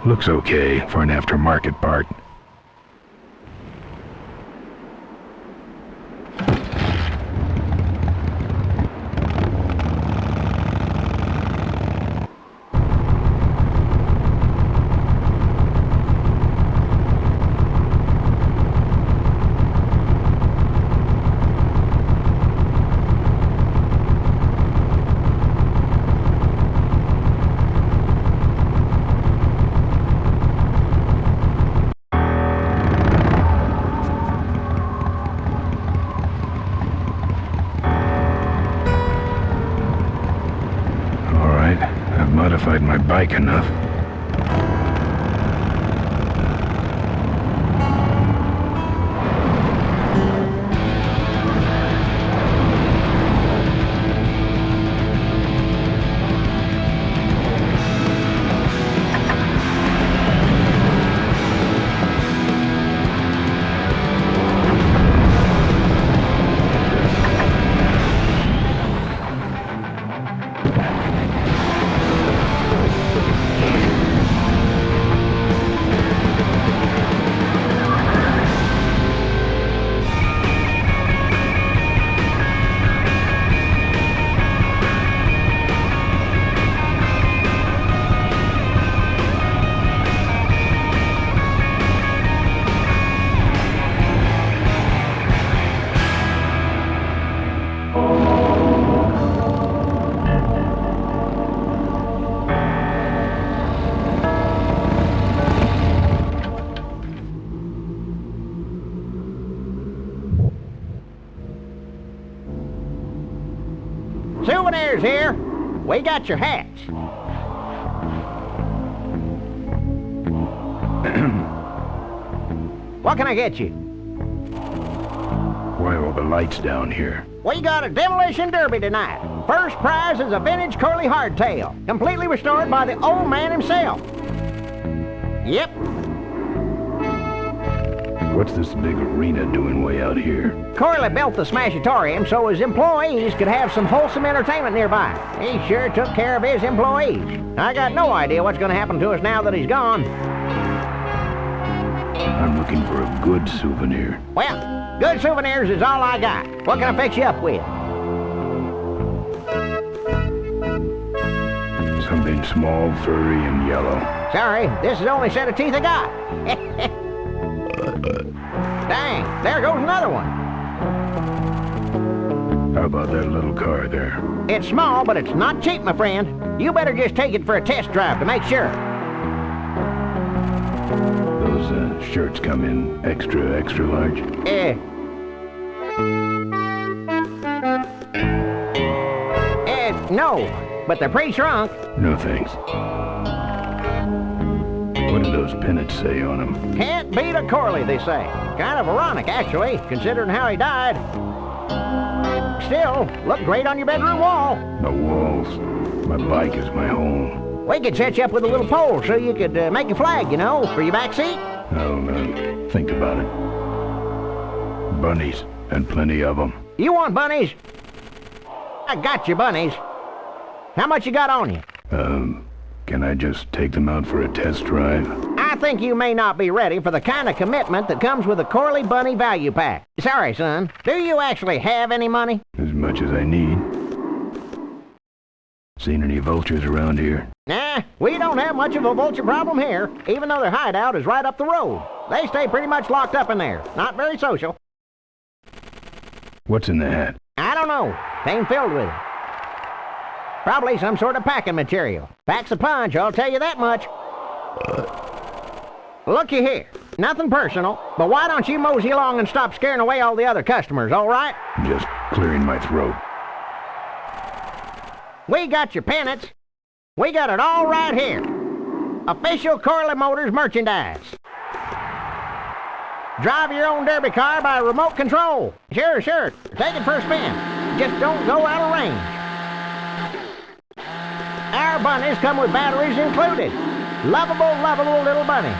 Looks okay for an aftermarket part. I've modified my bike enough. Souvenirs here. We got your hats. What can I get you? Why all the lights down here? We got a demolition derby tonight. First prize is a vintage curly hardtail, completely restored by the old man himself. Yep. What's this big arena doing way out here? Corley built the Smashatorium so his employees could have some wholesome entertainment nearby. He sure took care of his employees. I got no idea what's going to happen to us now that he's gone. I'm looking for a good souvenir. Well, good souvenirs is all I got. What can I fix you up with? Something small, furry, and yellow. Sorry, this is the only set of teeth I got. Dang, there goes another one. How about that little car there? It's small, but it's not cheap, my friend. You better just take it for a test drive to make sure. Those shirts come in extra large? No, but they're pretty shrunk. No thanks. What do those pennants say on them? Can't beat a Corley, they say. Kind of ironic, actually, considering how he died. Still, look great on your bedroom wall. The walls. My bike is my home. We could set you up with a little pole so you could make a flag, you know, for your back seat. I'll think about it. Bunnies, and plenty of them. You want bunnies? I got your bunnies. How much you got on you? Can I just take them out for a test drive? I think you may not be ready for the kind of commitment that comes with a Corley Bunny value pack. Sorry, son. Do you actually have any money? As much as I need. Seen any vultures around here? Nah, we don't have much of a vulture problem here, even though their hideout is right up the road. They stay pretty much locked up in there. Not very social. What's in the hat? I don't know. Came filled with it. Probably some sort of packing material. Packs a punch, I'll tell you that much. Looky here. Nothing personal, but why don't you mosey along and stop scaring away all the other customers, all right? Just clearing my throat. We got your pennants. We got it all right here. Official Corley Motors merchandise. Drive your own derby car by remote control. Sure. Take it for a spin. Just don't go out of range. Our bunnies come with batteries included. Lovable little bunnies.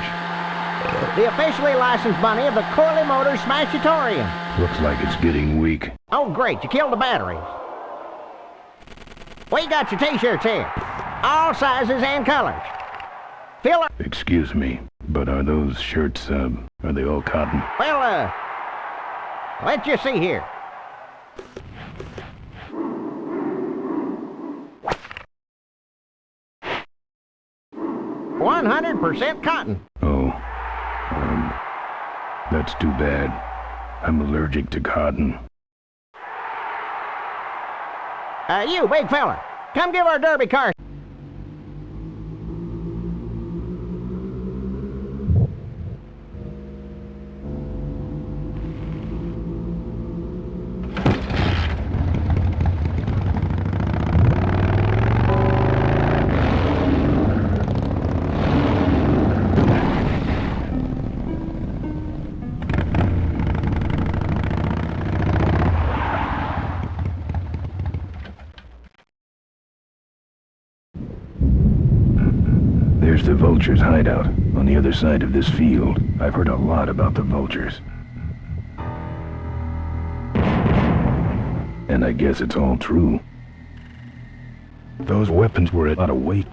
The officially licensed bunny of the Corley Motors Smashatorium. Looks like it's getting weak. Oh, great, you killed the batteries. We got your t-shirts here. All sizes and colors. Excuse me, but are those shirts, are they all cotton? Well, let's just see here. "100% cotton." Oh, that's too bad. I'm allergic to cotton. You big fella, come give our derby car. There's the vultures' hideout on the other side of this field. I've heard a lot about the vultures. And I guess it's all true. Those weapons were a lot of weight.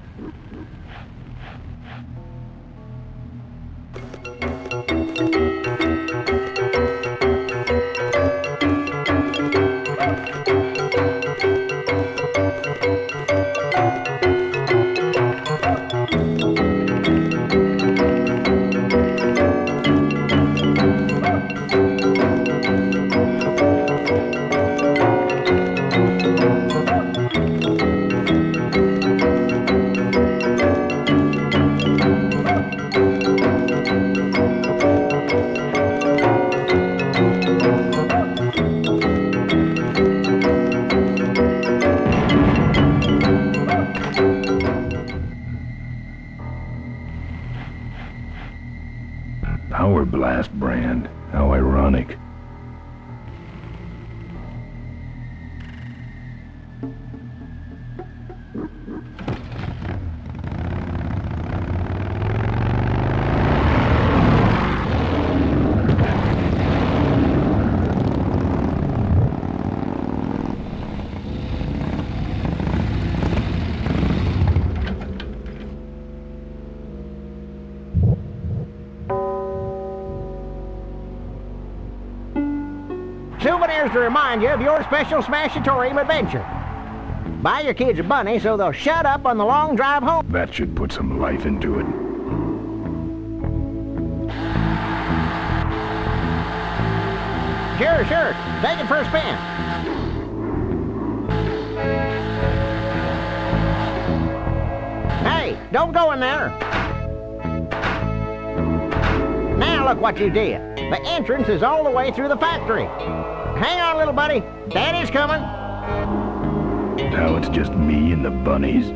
Power Blast brand. How ironic. Souvenirs to remind you of your special Smashatorium adventure. Buy your kids a bunny so they'll shut up on the long drive home. That should put some life into it. Sure. Take it for a spin. Hey, don't go in there. Now look what you did. The entrance is all the way through the factory. Hang on, little buddy. Daddy's coming. Now it's just me and the bunnies.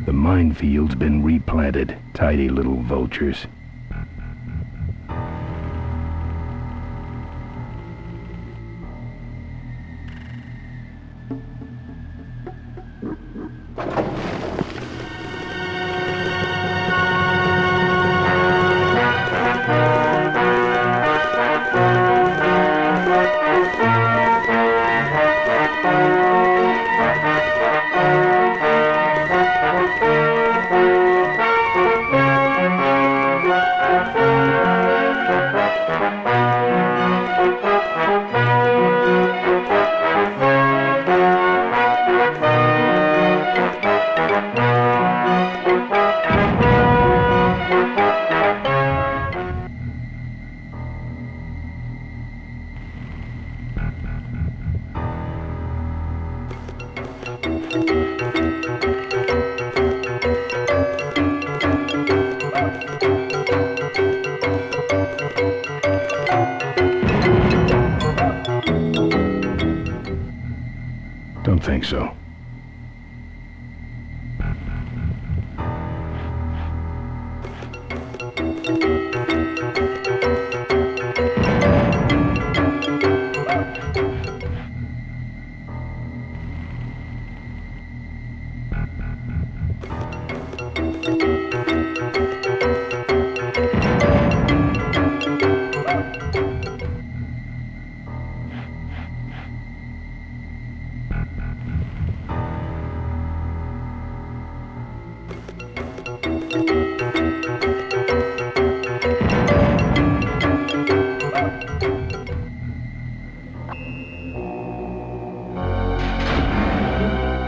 The minefield's been replanted. Tidy little vultures. don't think so.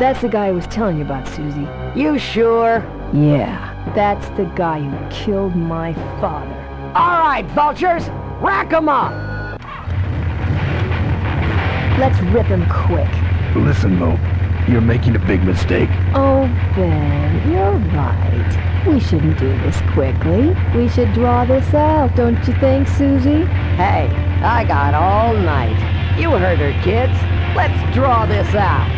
That's the guy I was telling you about, Susie. You sure? Yeah, that's the guy who killed my father. All right, vultures, rack 'em up! Let's rip him quick. Listen, Mo, you're making a big mistake. Oh, Ben, you're right. We shouldn't do this quickly. We should draw this out, don't you think, Susie? Hey, I got all night. You heard her, kids. Let's draw this out.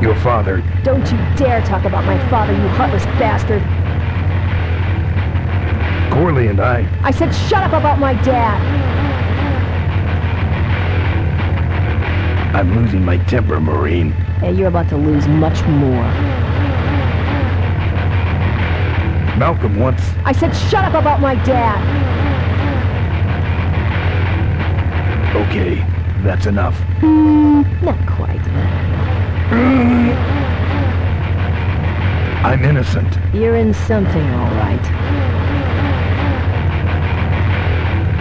Your father... Don't you dare talk about my father, you heartless bastard! Corley and I said shut up about my dad! I'm losing my temper, Marine. Hey, you're about to lose much more. Malcolm once... I said shut up about my dad! Okay, that's enough. Not quite. I'm innocent. You're in something, all right.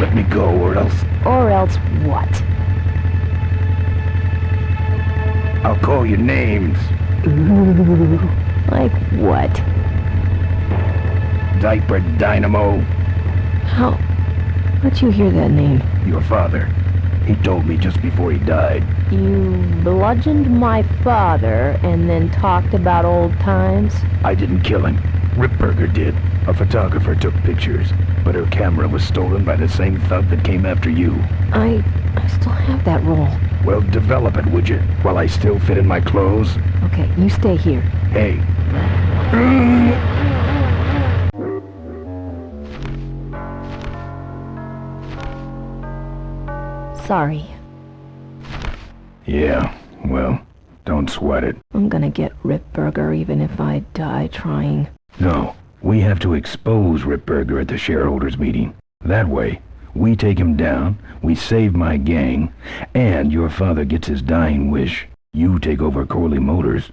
Let me go, or else... Or else what? I'll call you names. Ooh, like what? Diaper Dynamo. How? How'd you hear that name? Your father. He told me just before he died. You bludgeoned my father and then talked about old times? I didn't kill him. Ripburger did. A photographer took pictures, but her camera was stolen by the same thug that came after you. I still have that roll. Well, develop it, would you? While I still fit in my clothes? Okay, you stay here. Hey. Sorry. Yeah, well, don't sweat it. I'm gonna get Ripburger even if I die trying. No, we have to expose Ripburger at the shareholders meeting. That way, we take him down, we save my gang, and your father gets his dying wish. You take over Corley Motors.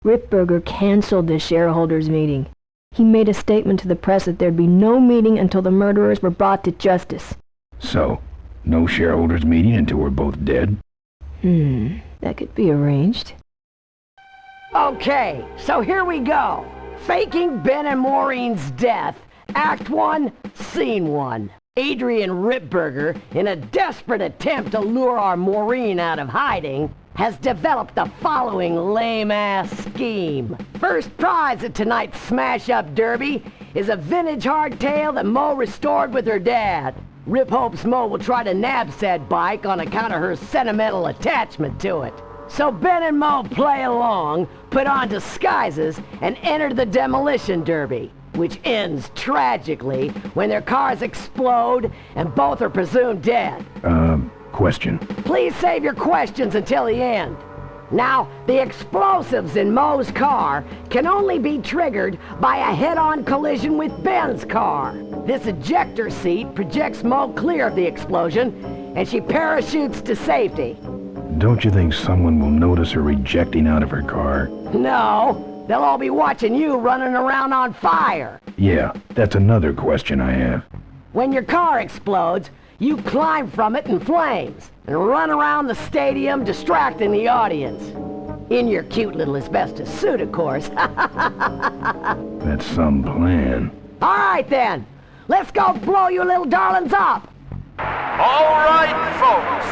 Ripburger canceled the shareholders meeting. He made a statement to the press that there'd be no meeting until the murderers were brought to justice. So, no shareholders meeting until we're both dead? That could be arranged. Okay, so here we go. Faking Ben and Maureen's death. Act 1, Scene 1. Adrian Ripburger, in a desperate attempt to lure our Maureen out of hiding, has developed the following lame-ass scheme. First prize at tonight's smash-up derby is a vintage hardtail that Mo restored with her dad. Rip hopes Mo will try to nab said bike on account of her sentimental attachment to it. So Ben and Mo play along, put on disguises, and enter the demolition derby, which ends tragically when their cars explode and both are presumed dead. Question. Please save your questions until the end. Now, the explosives in Mo's car can only be triggered by a head-on collision with Ben's car. This ejector seat projects Mo clear of the explosion, and she parachutes to safety. Don't you think someone will notice her ejecting out of her car? No, they'll all be watching you running around on fire. Yeah, that's another question I have. When your car explodes, you climb from it in flames and run around the stadium distracting the audience. In your cute little asbestos suit, of course. That's some plan. All right, then. Let's go blow you little darlings up. All right, folks.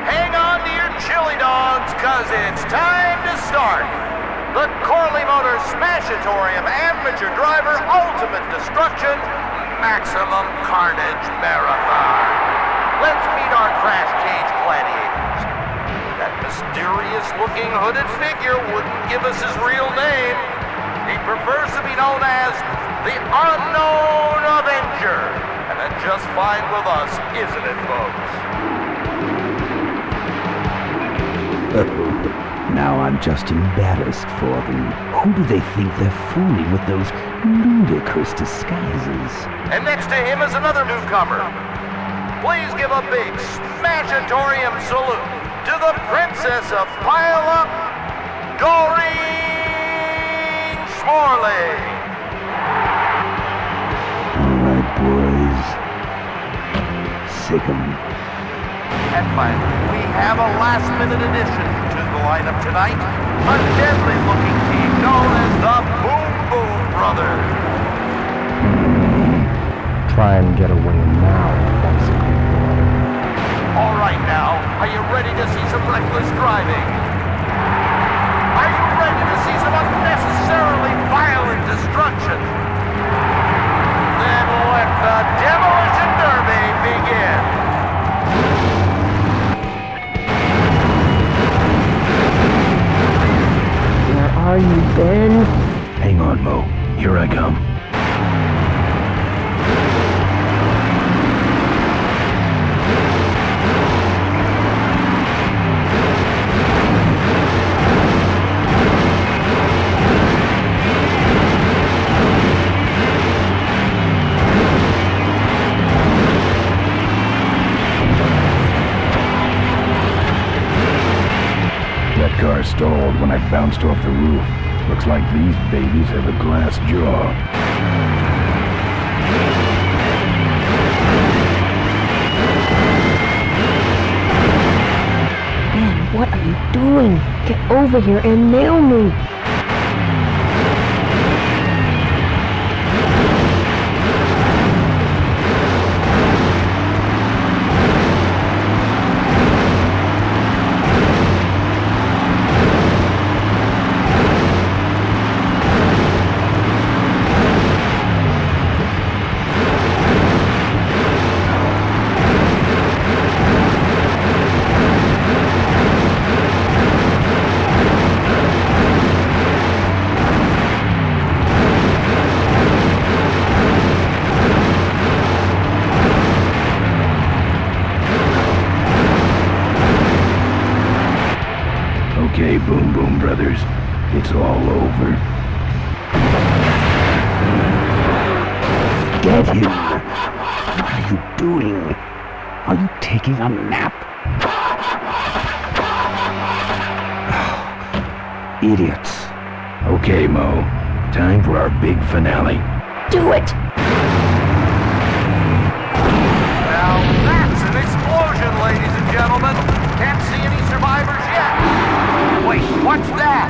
Hang on to your chili dogs, 'cause it's time to start. The Corley Motors Smashatorium Amateur Driver Ultimate Destruction Maximum Carnage Marathon. let's meet our crash cage gladiators. That mysterious-looking hooded figure wouldn't give us his real name. He prefers to be known as the Unknown Avenger. And that's just fine with us, isn't it, folks? Now I'm just embarrassed for them. Who do they think they're fooling with those ludicrous disguises? And next to him is another newcomer. Please give a big smashatorium salute to the Princess of Pile-Up, Doreen Smorley. All right, boys. Sick 'em. And finally, we have a last-minute addition to the lineup tonight. A deadly-looking team known as the Boom Boom Brothers. Try and get away now, bicycle boy. All right now, are you ready to see some reckless driving? Are you ready to see some unnecessarily violent destruction? Then let the Demolition Derby begin. Where are you, Ben? Hang on, Mo. Here I come. That car stalled when I bounced off the roof. Looks like these babies have a glass jaw. Ben, what are you doing? Get over here and nail me. Okay, Boom Boom Brothers. It's all over. Get him! What are you doing? Are you taking a nap? Idiots. Okay, Mo. Time for our big finale. Do it! Now that's an explosion, ladies and gentlemen. Can't see any survivors yet. Wait, what's that?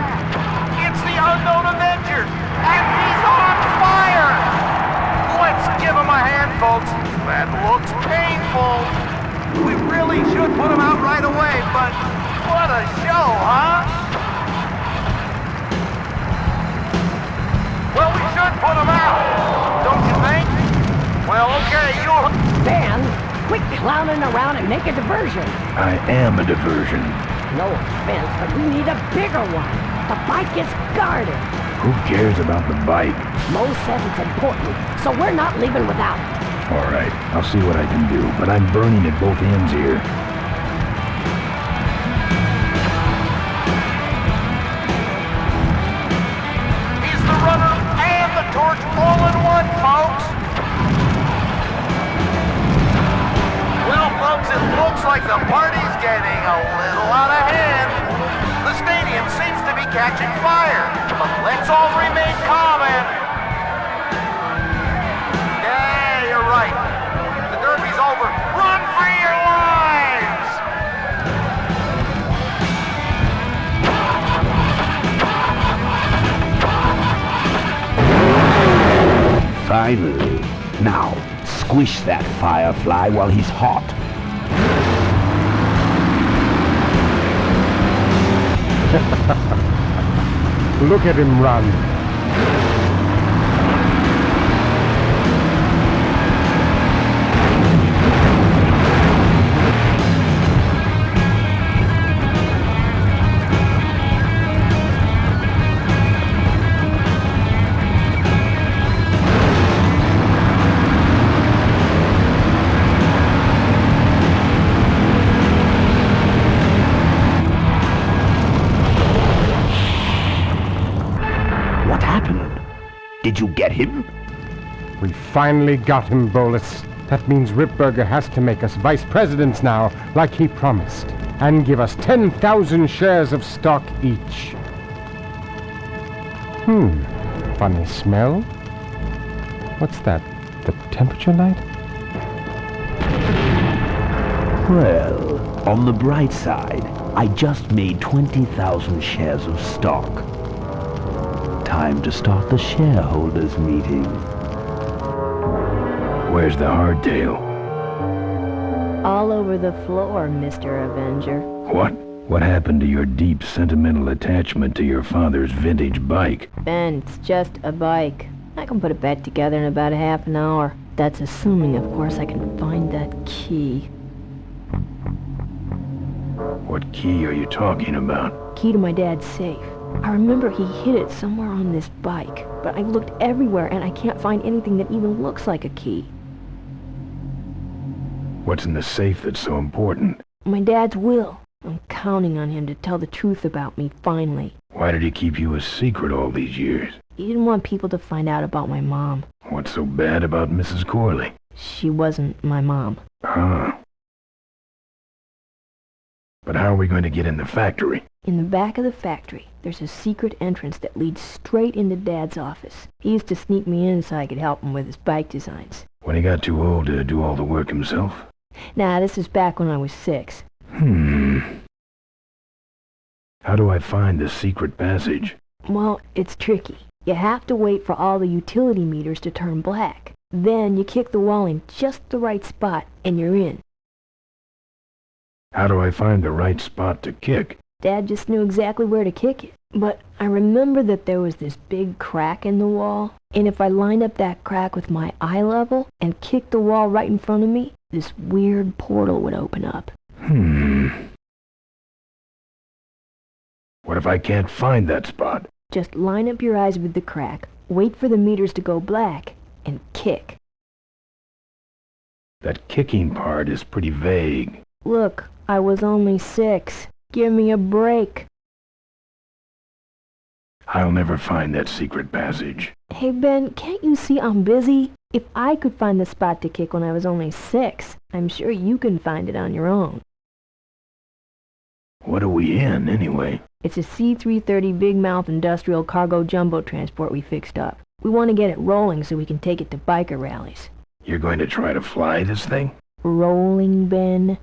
It's the Unknown Avenger, and he's on fire! Let's give him a hand, folks. That looks painful. We really should put him out right away, but what a show, huh? Well, we should put him out, don't you think? Well, okay, you'll... Ben, quit clowning around and make a diversion. I am a diversion. No offense, but we need a bigger one. The bike is guarded. Who cares about the bike? Mo says it's important, so we're not leaving without it. All right, I'll see what I can do, but I'm burning at both ends here. He's the runner and the torch all in one, folks. Well, folks, it looks like the party's getting a little out of hand. The stadium seems to be catching fire, but let's all remain calm and... Yeah, you're right. The derby's over. Run for your lives! Finally. Now, squish that firefly while he's hot. Look at him run. Did you get him? We finally got him, Bolus. That means Ripburger has to make us vice presidents now, like he promised, and give us 10,000 shares of stock each. Funny smell? What's that? The temperature light? Well, on the bright side, I just made 20,000 shares of stock. Time to start the shareholders meeting. Where's the hardtail? All over the floor, Mr. Avenger. What? What happened to your deep sentimental attachment to your father's vintage bike? Ben, it's just a bike. I can put it back together in about a half an hour. That's assuming, of course, I can find that key. What key are you talking about? Key to my dad's safe. I remember he hid it somewhere on this bike, but I looked everywhere and I can't find anything that even looks like a key. What's in the safe that's so important? My dad's will. I'm counting on him to tell the truth about me, finally. Why did he keep you a secret all these years? He didn't want people to find out about my mom. What's so bad about Mrs. Corley? She wasn't my mom. Huh. But how are we going to get in the factory? In the back of the factory, there's a secret entrance that leads straight into Dad's office. He used to sneak me in so I could help him with his bike designs. When he got too old to do all the work himself? Nah, this is back when I was 6. How do I find the secret passage? Well, it's tricky. You have to wait for all the utility meters to turn black. Then you kick the wall in just the right spot, and you're in. How do I find the right spot to kick? Dad just knew exactly where to kick it. But I remember that there was this big crack in the wall, and if I lined up that crack with my eye level and kicked the wall right in front of me, this weird portal would open up. What if I can't find that spot? Just line up your eyes with the crack, wait for the meters to go black, and kick. That kicking part is pretty vague. Look, I was only 6. Give me a break. I'll never find that secret passage. Hey Ben, can't you see I'm busy? If I could find the spot to kick when I was only 6, I'm sure you can find it on your own. What are we in, anyway? It's a C-330 big mouth industrial cargo jumbo transport we fixed up. We want to get it rolling so we can take it to biker rallies. You're going to try to fly this thing? Rolling, Ben.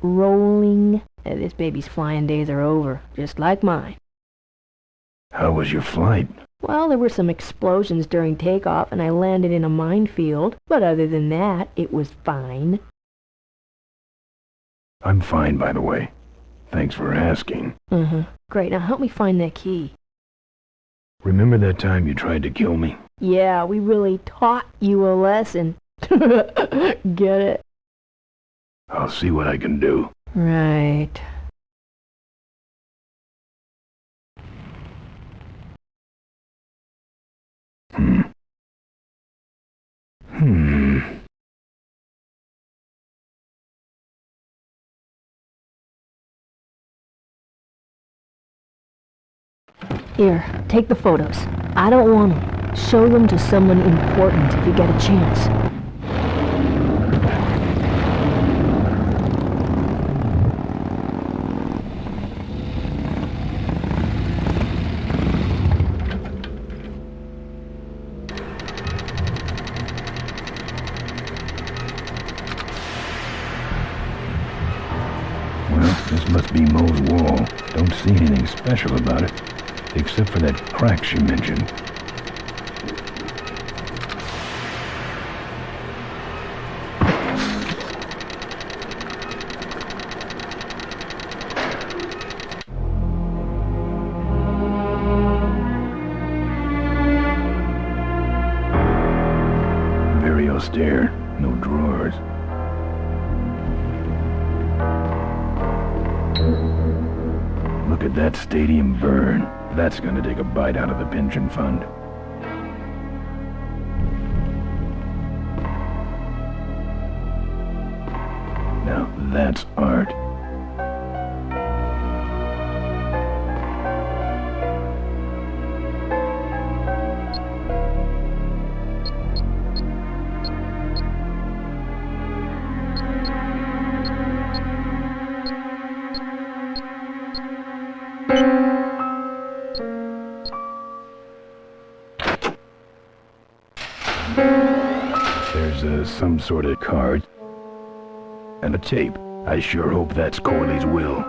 Rolling. This baby's flying days are over, just like mine. How was your flight? Well, there were some explosions during takeoff and I landed in a minefield, but other than that, it was fine. I'm fine, by the way. Thanks for asking. Great, now help me find that key. Remember that time you tried to kill me? Yeah, we really taught you a lesson. Get it? I'll see what I can do. Right. Here, take the photos. I don't want them. Show them to someone important if you get a chance. Well, this must be Mo's wall. Don't see anything special about it, except for that crack she mentioned. Very austere, no drawers. Look at that stadium burn. That's gonna take a bite out of the pension fund. Now that's art. There's some sort of card. And a tape. I sure hope that's Corley's will.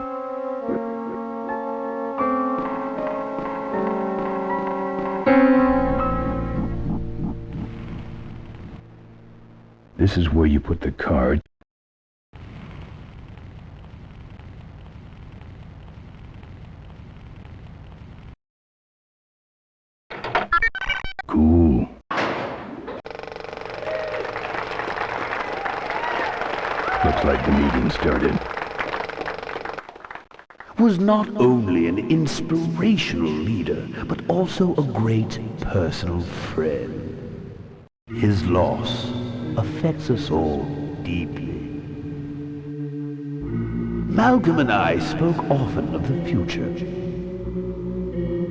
This is where you put the card. Cool. Looks like the meeting started. Was not only an inspirational leader, but also a great personal friend. His loss affects us all deeply. Malcolm and I spoke often of the future.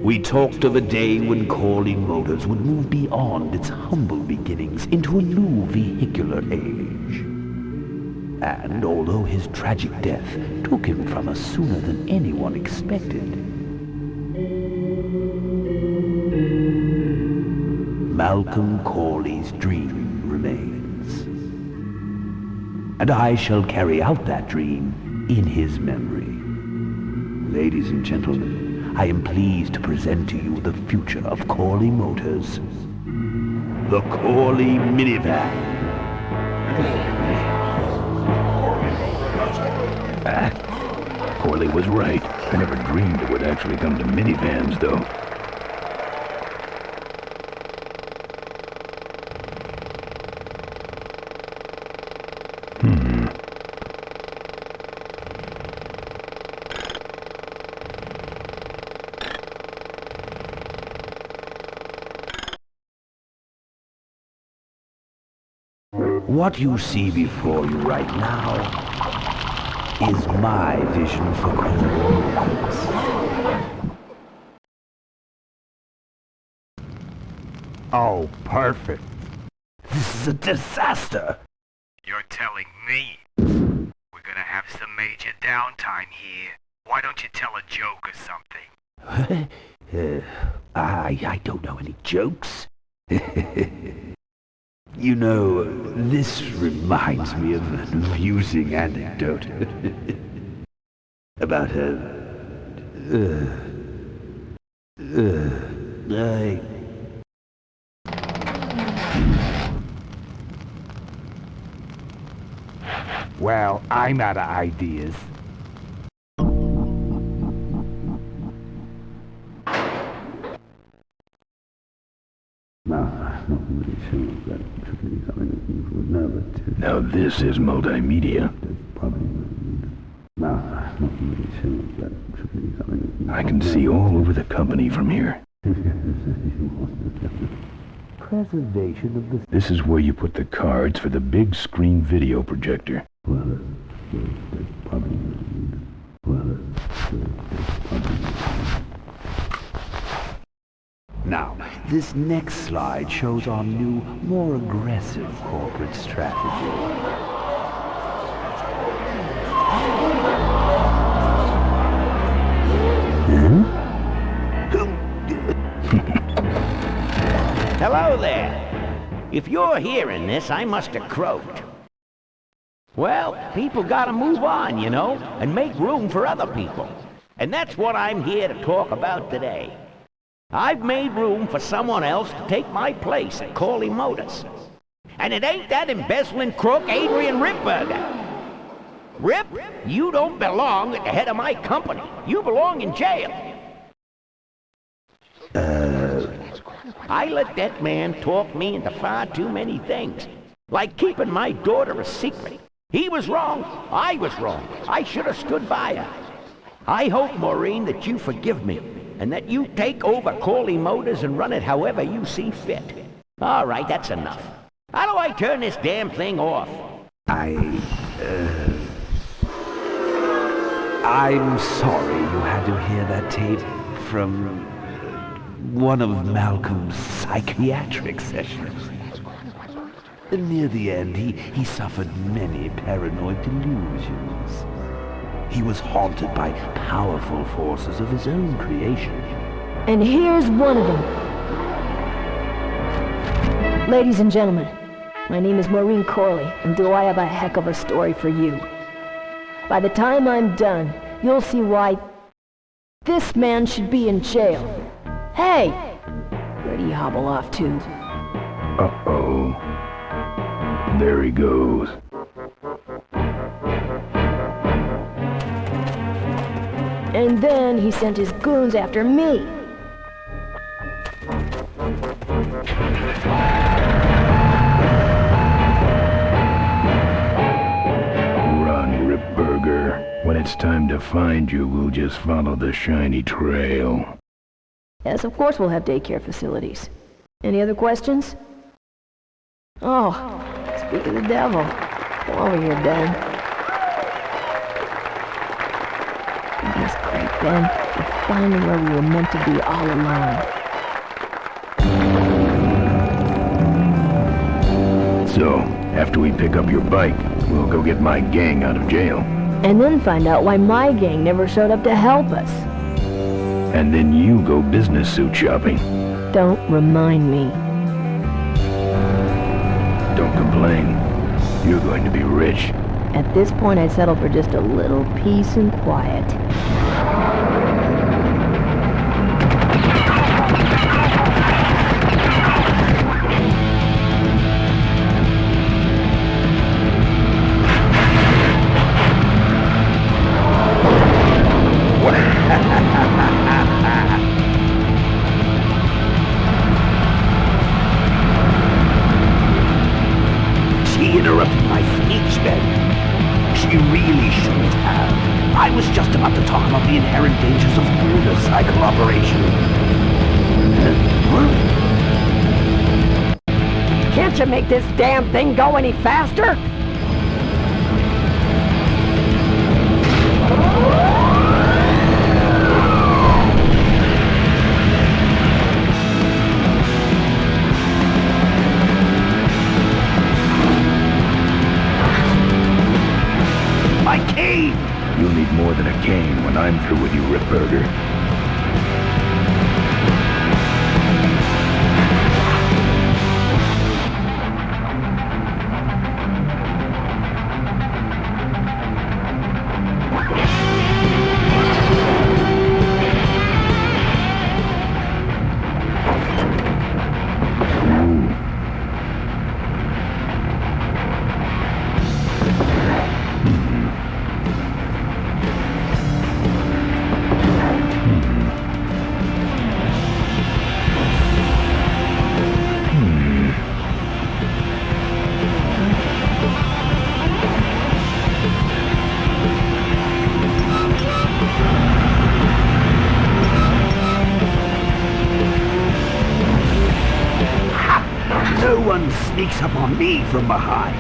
We talked of a day when Corley Motors would move beyond its humble beginnings into a new vehicular age. And although his tragic death took him from us sooner than anyone expected, Malcolm Corley's dream remains. And I shall carry out that dream in his memory. Ladies and gentlemen, I am pleased to present to you the future of Corley Motors. The Corley minivan. Corley was right. I never dreamed it would actually come to minivans, though. What you see before you right now is my vision for Corley Motors. Oh, perfect. This is a disaster. You're telling me we're gonna have some major downtime here. Why don't you tell a joke or something? I don't know any jokes. You know, this reminds me of an amusing anecdote about Well, I'm out of ideas. Now this is multimedia. I can see all over the company from here. preservation of the... This is where you put the cards for the big screen video projector. Now, this next slide shows our new, more aggressive corporate strategy. Hello there. If you're hearing this, I must have croaked. Well, people gotta move on, you know, and make room for other people. And that's what I'm here to talk about today. I've made room for someone else to take my place at Corley Motors. And it ain't that embezzling crook Adrian Ripburger. Rip, you don't belong at the head of my company. You belong in jail. I let that man talk me into far too many things. Like keeping my daughter a secret. He was wrong. I was wrong. I should have stood by her. I hope, Maureen, that you forgive me. And that you take over Corley Motors and run it however you see fit. All right, that's enough. How do I turn this damn thing off? I'm sorry you had to hear that tape from one of Malcolm's psychiatric sessions. Near the end, he suffered many paranoid delusions. He was haunted by powerful forces of his own creation. And here's one of them. Ladies and gentlemen, my name is Maureen Corley, and do I have a heck of a story for you. By the time I'm done, you'll see why this man should be in jail. Hey! Where do you hobble off to? Uh-oh. There he goes. And then he sent his goons after me. Run, Ripburger. When it's time to find you, we'll just follow the shiny trail. Yes, of course we'll have daycare facilities. Any other questions? Oh, speak of the devil. Come over here, Ben. Goodness great, Ben. We're finding where we were meant to be all along. So, after we pick up your bike, we'll go get my gang out of jail. And then find out why my gang never showed up to help us. And then you go business suit shopping. Don't remind me. Don't complain. You're going to be rich. At this point, I'd settle for just a little peace and quiet. She interrupted my speech, Ben. She really shouldn't have. I was just about to talk about the inherent dangers of motorcycle operation. Can't you make this damn thing go any faster? My cane! You'll need more than a cane when I'm through with you, Ripburger. No one sneaks up on me from behind.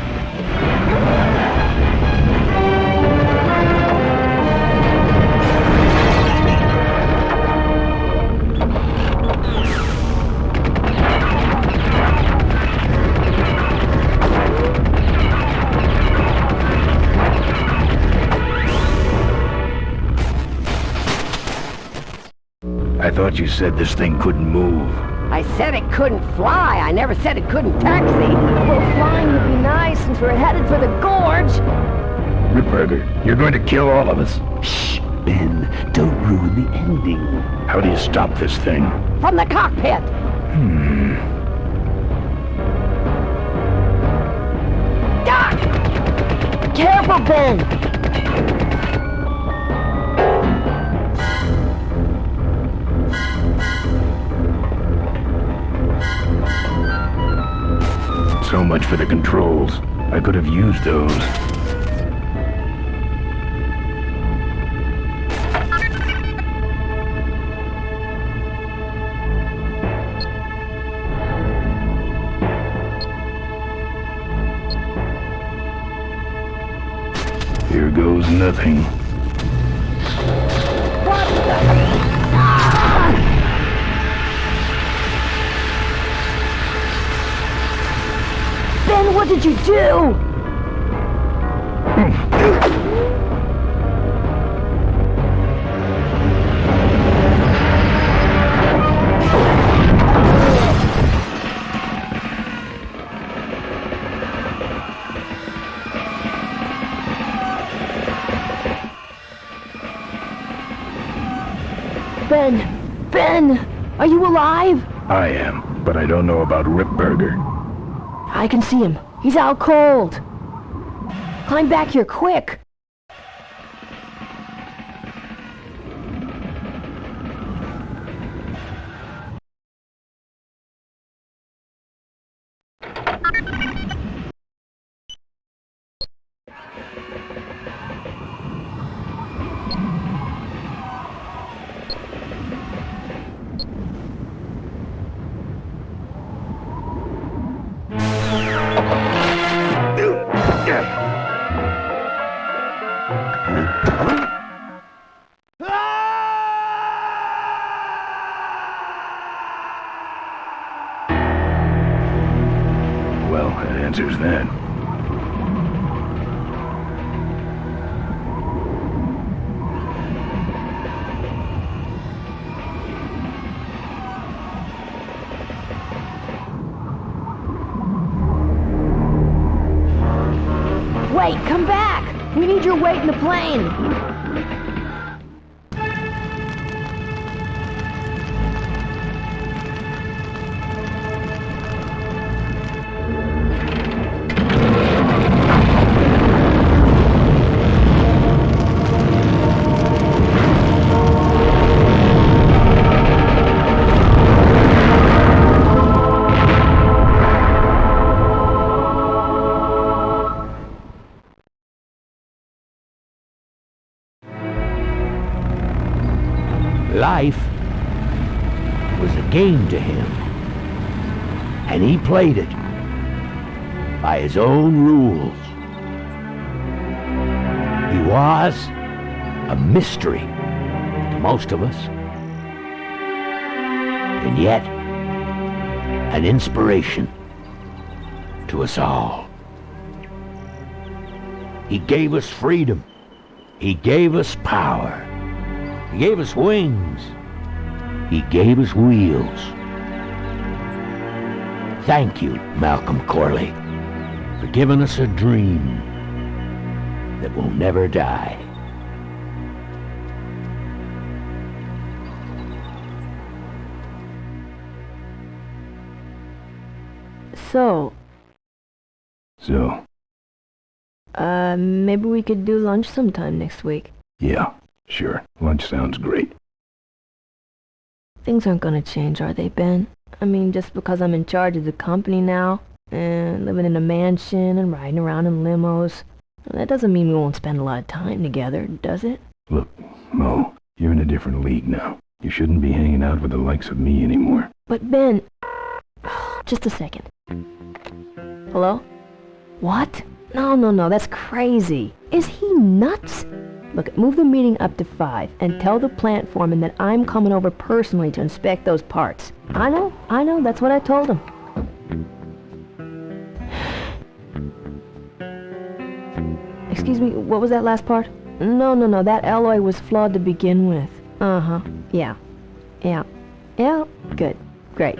I thought you said this thing couldn't move. I said it couldn't fly. I never said it couldn't taxi. Well, flying would be nice since we're headed for the gorge. Ripburger, you're going to kill all of us. Shh, Ben, don't ruin the ending. How do you stop this thing? From the cockpit. Doc! Careful, Ben! So much for the controls. I could have used those. Here goes nothing. What the... Ben, what did you do? Ben! Ben! Are you alive? I am, but I don't know about Ripburger. I can see him. He's out cold. Climb back here, quick! Well, that answers that. Wait, come back! We need your weight in the plane! Life was a game to him, and he played it by his own rules. He was a mystery to most of us, and yet an inspiration to us all. He gave us freedom. He gave us power. He gave us wings. He gave us wheels. Thank you, Malcolm Corley, for giving us a dream that will never die. So, maybe we could do lunch sometime next week. Yeah, sure. Lunch sounds great. Things aren't gonna change, are they, Ben? I mean, just because I'm in charge of the company now, and living in a mansion and riding around in limos, that doesn't mean we won't spend a lot of time together, does it? Look, Mo, you're in a different league now. You shouldn't be hanging out with the likes of me anymore. But Ben... Just a second. Hello? What? No, that's crazy. Is he nuts? Look, move the meeting up to 5 and tell the plant foreman that I'm coming over personally to inspect those parts. I know, that's what I told him. Excuse me, what was that last part? No, that alloy was flawed to begin with. Uh-huh, yeah, good, great.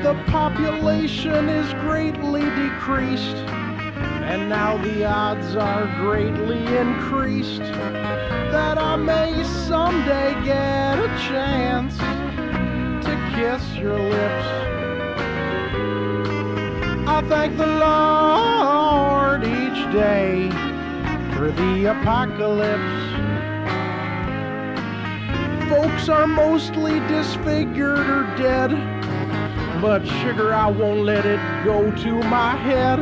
the population is greatly decreased, and now the odds are greatly increased that I may someday get a chance to kiss your lips. I thank the Lord each day for the apocalypse. Folks are mostly disfigured or dead, but sugar, I won't let it go to my head.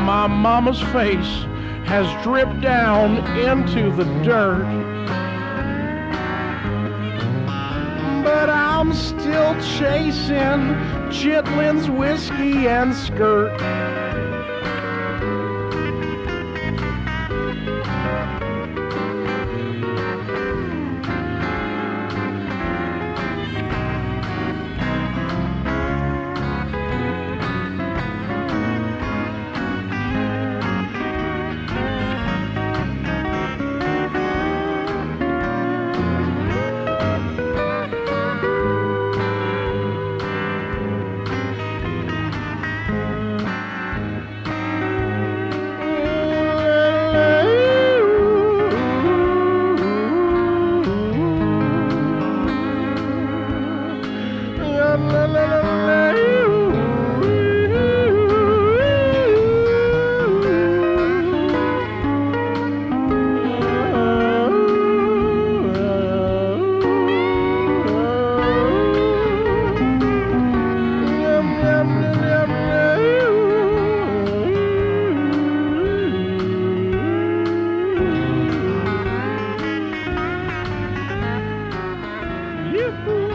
My mama's face has dripped down into the dirt, but I'm still chasing Chitlin's whiskey and skirt. Yoo-hoo!